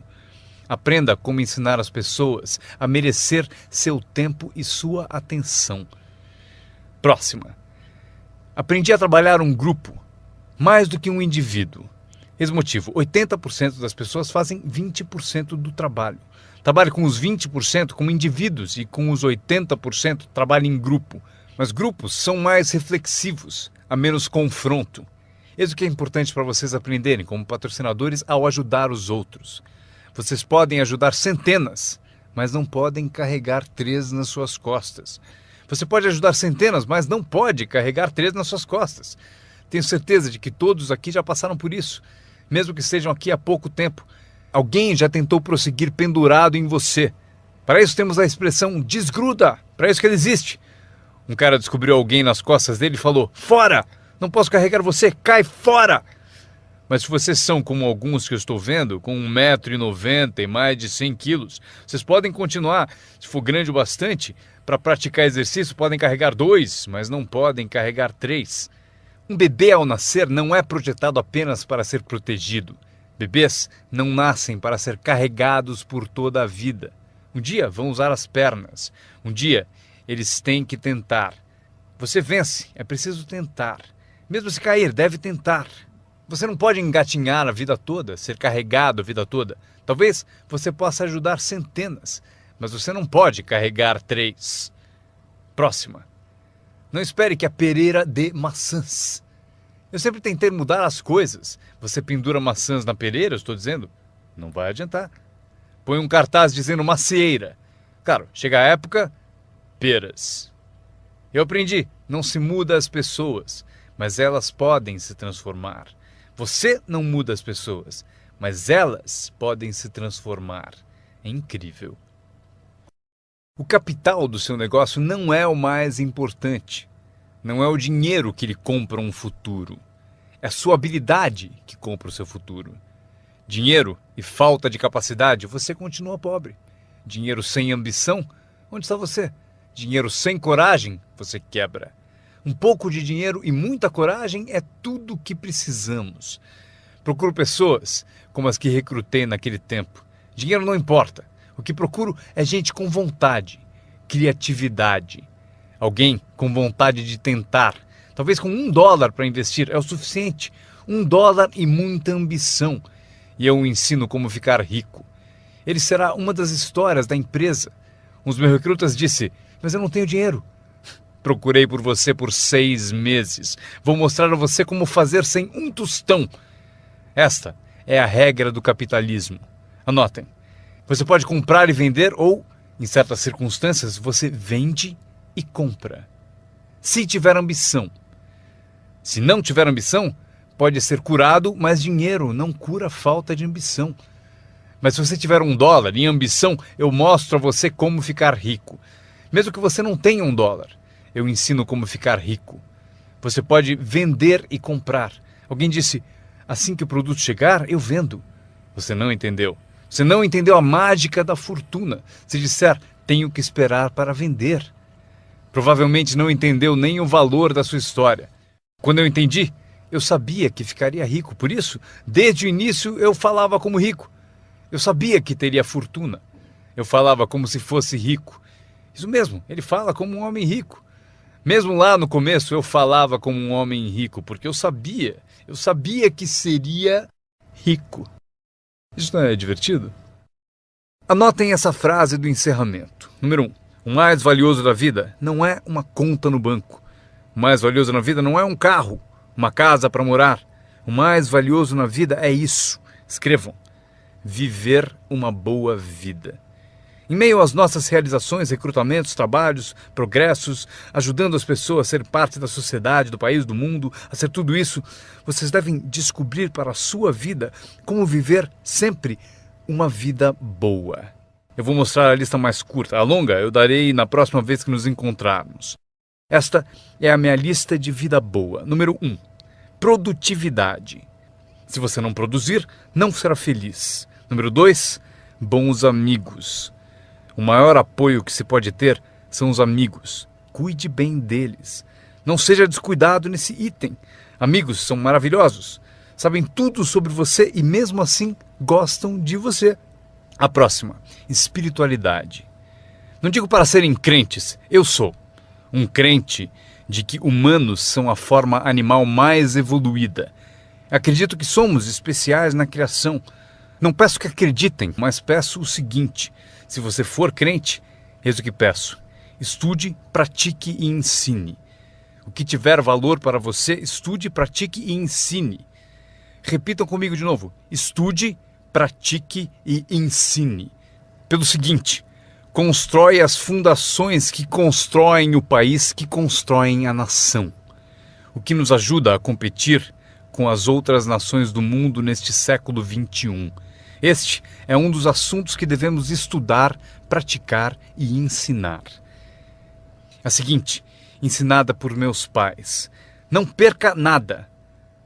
Aprenda como ensinar as pessoas a merecer seu tempo e sua atenção. Próxima. Aprendi a trabalhar um grupo, mais do que um indivíduo. Esse motivo: 80% das pessoas fazem 20% do trabalho. Trabalhe com os 20% como indivíduos e com os 80% trabalhe em grupo. Mas grupos são mais reflexivos, há menos confronto. Isso que é importante para vocês aprenderem como patrocinadores ao ajudar os outros. Vocês podem ajudar centenas, mas não podem carregar 3 nas suas costas. Você pode ajudar centenas, mas não pode carregar 3 nas suas costas. Tenho certeza de que todos aqui já passaram por isso. Mesmo que estejam aqui há pouco tempo, alguém já tentou prosseguir pendurado em você. Para isso temos a expressão desgruda, para isso que ele existe. Um cara descobriu alguém nas costas dele e falou: fora! Não posso carregar você, cai fora! Mas se vocês são como alguns que eu estou vendo, com 1,90 m e mais de 100 quilos, vocês podem continuar. Se for grande o bastante, para praticar exercício podem carregar 2, mas não podem carregar 3. Um bebê ao nascer não é projetado apenas para ser protegido. Bebês não nascem para ser carregados por toda a vida. Um dia vão usar as pernas. Um dia eles têm que tentar. Você vence, é preciso tentar. Mesmo se cair, deve tentar. Você não pode engatinhar a vida toda, ser carregado a vida toda. Talvez você possa ajudar centenas, mas você não pode carregar 3. Próxima. Não espere que a pereira dê maçãs. Eu sempre tentei mudar as coisas. Você pendura maçãs na pereira, eu estou dizendo? Não vai adiantar. Põe um cartaz dizendo macieira. Claro, chega a época, peras. Eu aprendi, não se muda as pessoas, mas elas podem se transformar. Você não muda as pessoas, mas elas podem se transformar. É incrível. O capital do seu negócio não é o mais importante. Não é o dinheiro que lhe compra um futuro. É a sua habilidade que compra o seu futuro. Dinheiro e falta de capacidade, você continua pobre. Dinheiro sem ambição, onde está você? Dinheiro sem coragem, você quebra. Um pouco de dinheiro e muita coragem é tudo o que precisamos. Procuro pessoas como as que recrutei naquele tempo. Dinheiro não importa. O que procuro é gente com vontade, criatividade. Alguém com vontade de tentar. Talvez com $1 para investir é o suficiente. $1 e muita ambição. E eu o ensino como ficar rico. Ele será uma das histórias da empresa. Um dos meus recrutas disse: mas eu não tenho dinheiro. Procurei por você por 6 meses. Vou mostrar a você como fazer sem um tostão. Esta é a regra do capitalismo. Anotem. Você pode comprar e vender ou, em certas circunstâncias, você vende e compra. Se tiver ambição. Se não tiver ambição, pode ser curado, mas dinheiro não cura a falta de ambição. Mas se você tiver $1 em ambição, eu mostro a você como ficar rico. Mesmo que você não tenha $1, eu ensino como ficar rico. Você pode vender e comprar. Alguém disse: assim que o produto chegar, eu vendo. Você não entendeu. Você não entendeu a mágica da fortuna. Se disser: tenho que esperar para vender. Provavelmente não entendeu nem o valor da sua história. Quando eu entendi, eu sabia que ficaria rico. Por isso, desde o início, eu falava como rico. Eu sabia que teria fortuna. Eu falava como se fosse rico. Isso mesmo, ele fala como um homem rico. Mesmo lá no começo, eu falava como um homem rico, porque eu sabia que seria rico. Isso não é divertido? Anotem essa frase do encerramento. Número 1. O mais valioso da vida não é uma conta no banco. O mais valioso na vida não é um carro. O uma casa para morar. O mais valioso na vida é isso. Escrevam: viver uma boa vida. Em meio às nossas realizações, recrutamentos, trabalhos, progressos, ajudando as pessoas a ser parte da sociedade, do país, do mundo, a ser tudo isso, vocês devem descobrir para a sua vida como viver sempre uma vida boa. Eu vou mostrar a lista mais curta. A longa eu darei na próxima vez que nos encontrarmos. Esta é a minha lista de vida boa. Número 1. Produtividade. Se você não produzir, não será feliz. Número 2. Bons amigos. O maior apoio que se pode ter são os amigos. Cuide bem deles. Não seja descuidado nesse item. Amigos são maravilhosos. Sabem tudo sobre você e mesmo assim gostam de você. A próxima, espiritualidade. Não digo para serem crentes, eu sou um crente de que humanos são a forma animal mais evoluída. Acredito que somos especiais na criação. Não peço que acreditem, mas peço o seguinte: se você for crente, eis o que peço: estude, pratique e ensine. O que tiver valor para você, estude, pratique e ensine. Repitam comigo de novo: estude, pratique e ensine. Pelo seguinte: constrói as fundações que constroem o país, que constroem a nação. O que nos ajuda a competir com as outras nações do mundo neste século XXI. Este é um dos assuntos que devemos estudar, praticar e ensinar. A seguinte, ensinada por meus pais: não perca nada.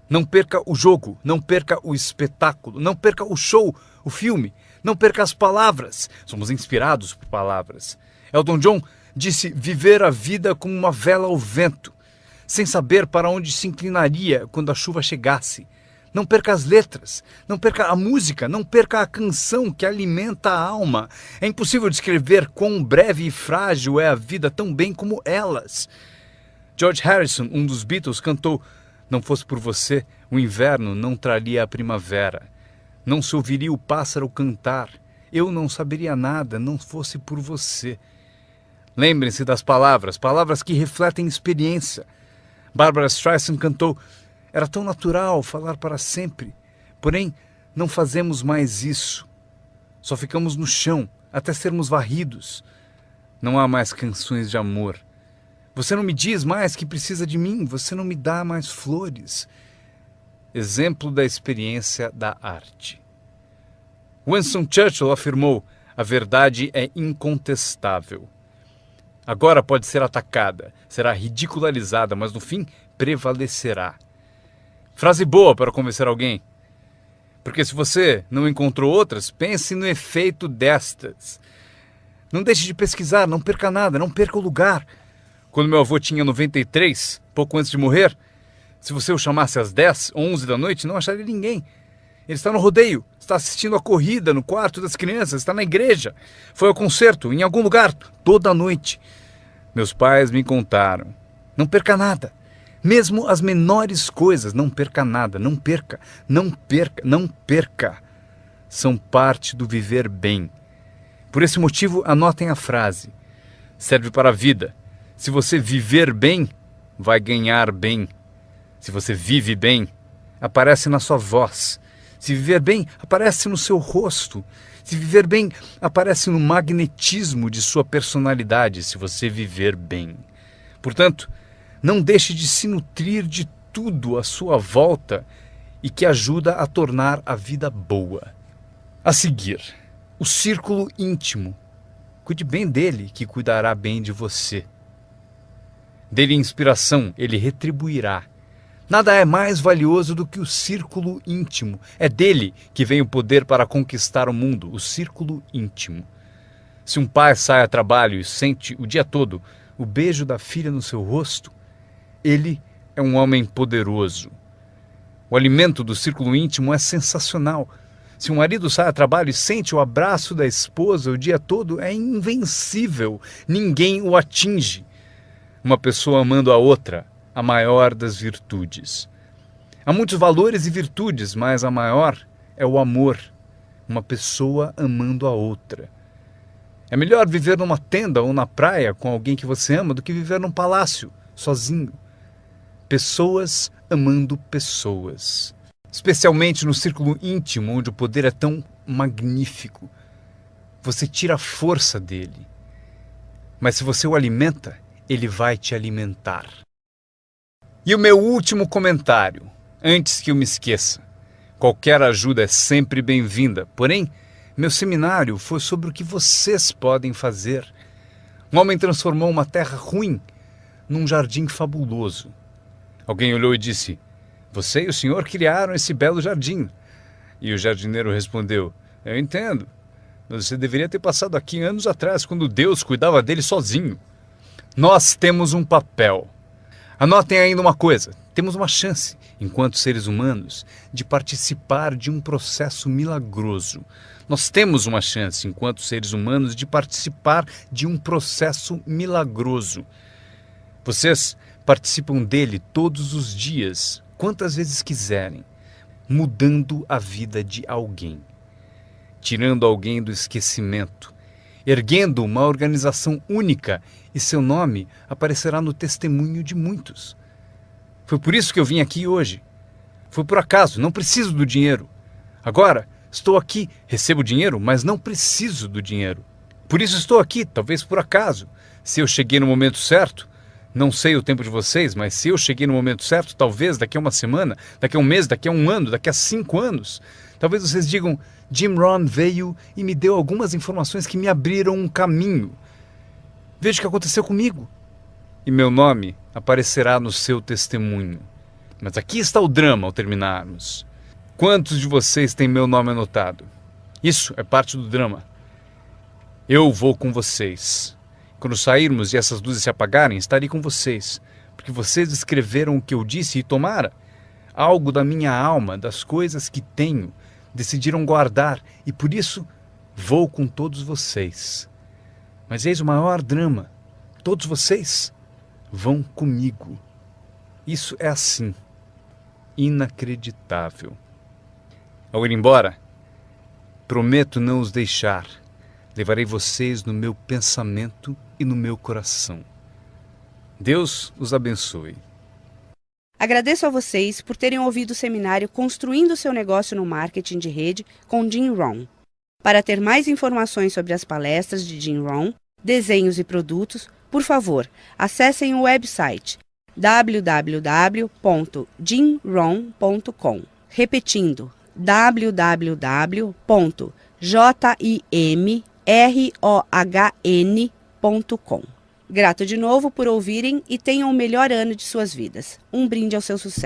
Não perca o jogo, não perca o espetáculo, não perca o show, o filme, não perca as palavras. Somos inspirados por palavras. Elton John disse viver a vida como uma vela ao vento, sem saber para onde se inclinaria quando a chuva chegasse. Não perca as letras, não perca a música, não perca a canção que alimenta a alma. É impossível descrever quão breve e frágil é a vida tão bem como elas. George Harrison, um dos Beatles, cantou: não fosse por você, o inverno não traria a primavera. Não se ouviria o pássaro cantar. Eu não saberia nada, não fosse por você. Lembrem-se das palavras, palavras que refletem experiência. Barbra Streisand cantou: era tão natural falar para sempre, porém não fazemos mais isso. Só ficamos no chão até sermos varridos. Não há mais canções de amor. Você não me diz mais que precisa de mim, você não me dá mais flores. Exemplo da experiência da arte. Winston Churchill afirmou: a verdade é incontestável. Agora pode ser atacada, será ridicularizada, mas no fim prevalecerá. Frase boa para convencer alguém. Porque se você não encontrou outras, pense no efeito destas. Não deixe de pesquisar, não perca nada, não perca o lugar. Quando meu avô tinha 93, pouco antes de morrer, se você o chamasse às 10, 11 da noite, não acharia ninguém. Ele está no rodeio, está assistindo a corrida no quarto das crianças, está na igreja, foi ao concerto, em algum lugar, toda a noite. Meus pais me contaram: não perca nada, mesmo as menores coisas, não perca nada, não perca, não perca, não perca. São parte do viver bem. Por esse motivo, anotem a frase. Serve para a vida. Se você viver bem, vai ganhar bem. Se você vive bem, aparece na sua voz. Se viver bem, aparece no seu rosto. Se viver bem, aparece no magnetismo de sua personalidade, se você viver bem. Portanto, não deixe de se nutrir de tudo à sua volta e que ajuda a tornar a vida boa. A seguir, o círculo íntimo. Cuide bem dele, que cuidará bem de você. Dê-lhe inspiração, ele retribuirá. Nada é mais valioso do que o círculo íntimo. É dele que vem o poder para conquistar o mundo, o círculo íntimo. Se um pai sai a trabalho e sente o dia todo o beijo da filha no seu rosto, ele é um homem poderoso. O alimento do círculo íntimo é sensacional. Se um marido sai a trabalho e sente o abraço da esposa o dia todo, é invencível. Ninguém o atinge. Uma pessoa amando a outra, a maior das virtudes. Há muitos valores e virtudes, mas a maior é o amor. Uma pessoa amando a outra. É melhor viver numa tenda ou na praia com alguém que você ama do que viver num palácio, sozinho. Pessoas amando pessoas. Especialmente no círculo íntimo, onde o poder é tão magnífico. Você tira a força dele. Mas se você o alimenta, ele vai te alimentar. E o meu último comentário, antes que eu me esqueça. Qualquer ajuda é sempre bem-vinda. Porém, meu seminário foi sobre o que vocês podem fazer. Um homem transformou uma terra ruim num jardim fabuloso. Alguém olhou e disse: "Você e o senhor criaram esse belo jardim." E o jardineiro respondeu: "Eu entendo. Mas você deveria ter passado aqui anos atrás, quando Deus cuidava dele sozinho." Nós temos um papel. Anotem ainda uma coisa. Temos uma chance, enquanto seres humanos, de participar de um processo milagroso. Nós temos uma chance, enquanto seres humanos, de participar de um processo milagroso. Vocês participam dele todos os dias, quantas vezes quiserem, mudando a vida de alguém, tirando alguém do esquecimento, erguendo uma organização única, e seu nome aparecerá no testemunho de muitos. Foi por isso que eu vim aqui hoje. Foi por acaso, não preciso do dinheiro. Agora, estou aqui, recebo dinheiro, mas não preciso do dinheiro. Por isso estou aqui, talvez por acaso. Se eu cheguei no momento certo, não sei o tempo de vocês, mas se eu cheguei no momento certo, talvez daqui a uma semana, daqui a um mês, daqui a um ano, daqui a 5 anos, talvez vocês digam: Jim Rohn veio e me deu algumas informações que me abriram um caminho. Veja o que aconteceu comigo. E meu nome aparecerá no seu testemunho. Mas aqui está o drama ao terminarmos. Quantos de vocês têm meu nome anotado? Isso é parte do drama. Eu vou com vocês. Quando sairmos e essas luzes se apagarem, estarei com vocês. Porque vocês escreveram o que eu disse e tomara algo da minha alma, das coisas que tenho, decidiram guardar. E por isso vou com todos vocês. Mas eis o maior drama. Todos vocês vão comigo. Isso é assim. Inacreditável. Ao ir embora, prometo não os deixar. Levarei vocês no meu pensamento e no meu coração. Deus os abençoe. Agradeço a vocês por terem ouvido o seminário Construindo seu Negócio no Marketing de Rede com Jim Rohn. Para ter mais informações sobre as palestras de Jim Rohn, desenhos e produtos, por favor, acessem o website www.jimrohn.com. Repetindo, www.jimrohn.com. Grato de novo por ouvirem e tenham o melhor ano de suas vidas. Um brinde ao seu sucesso.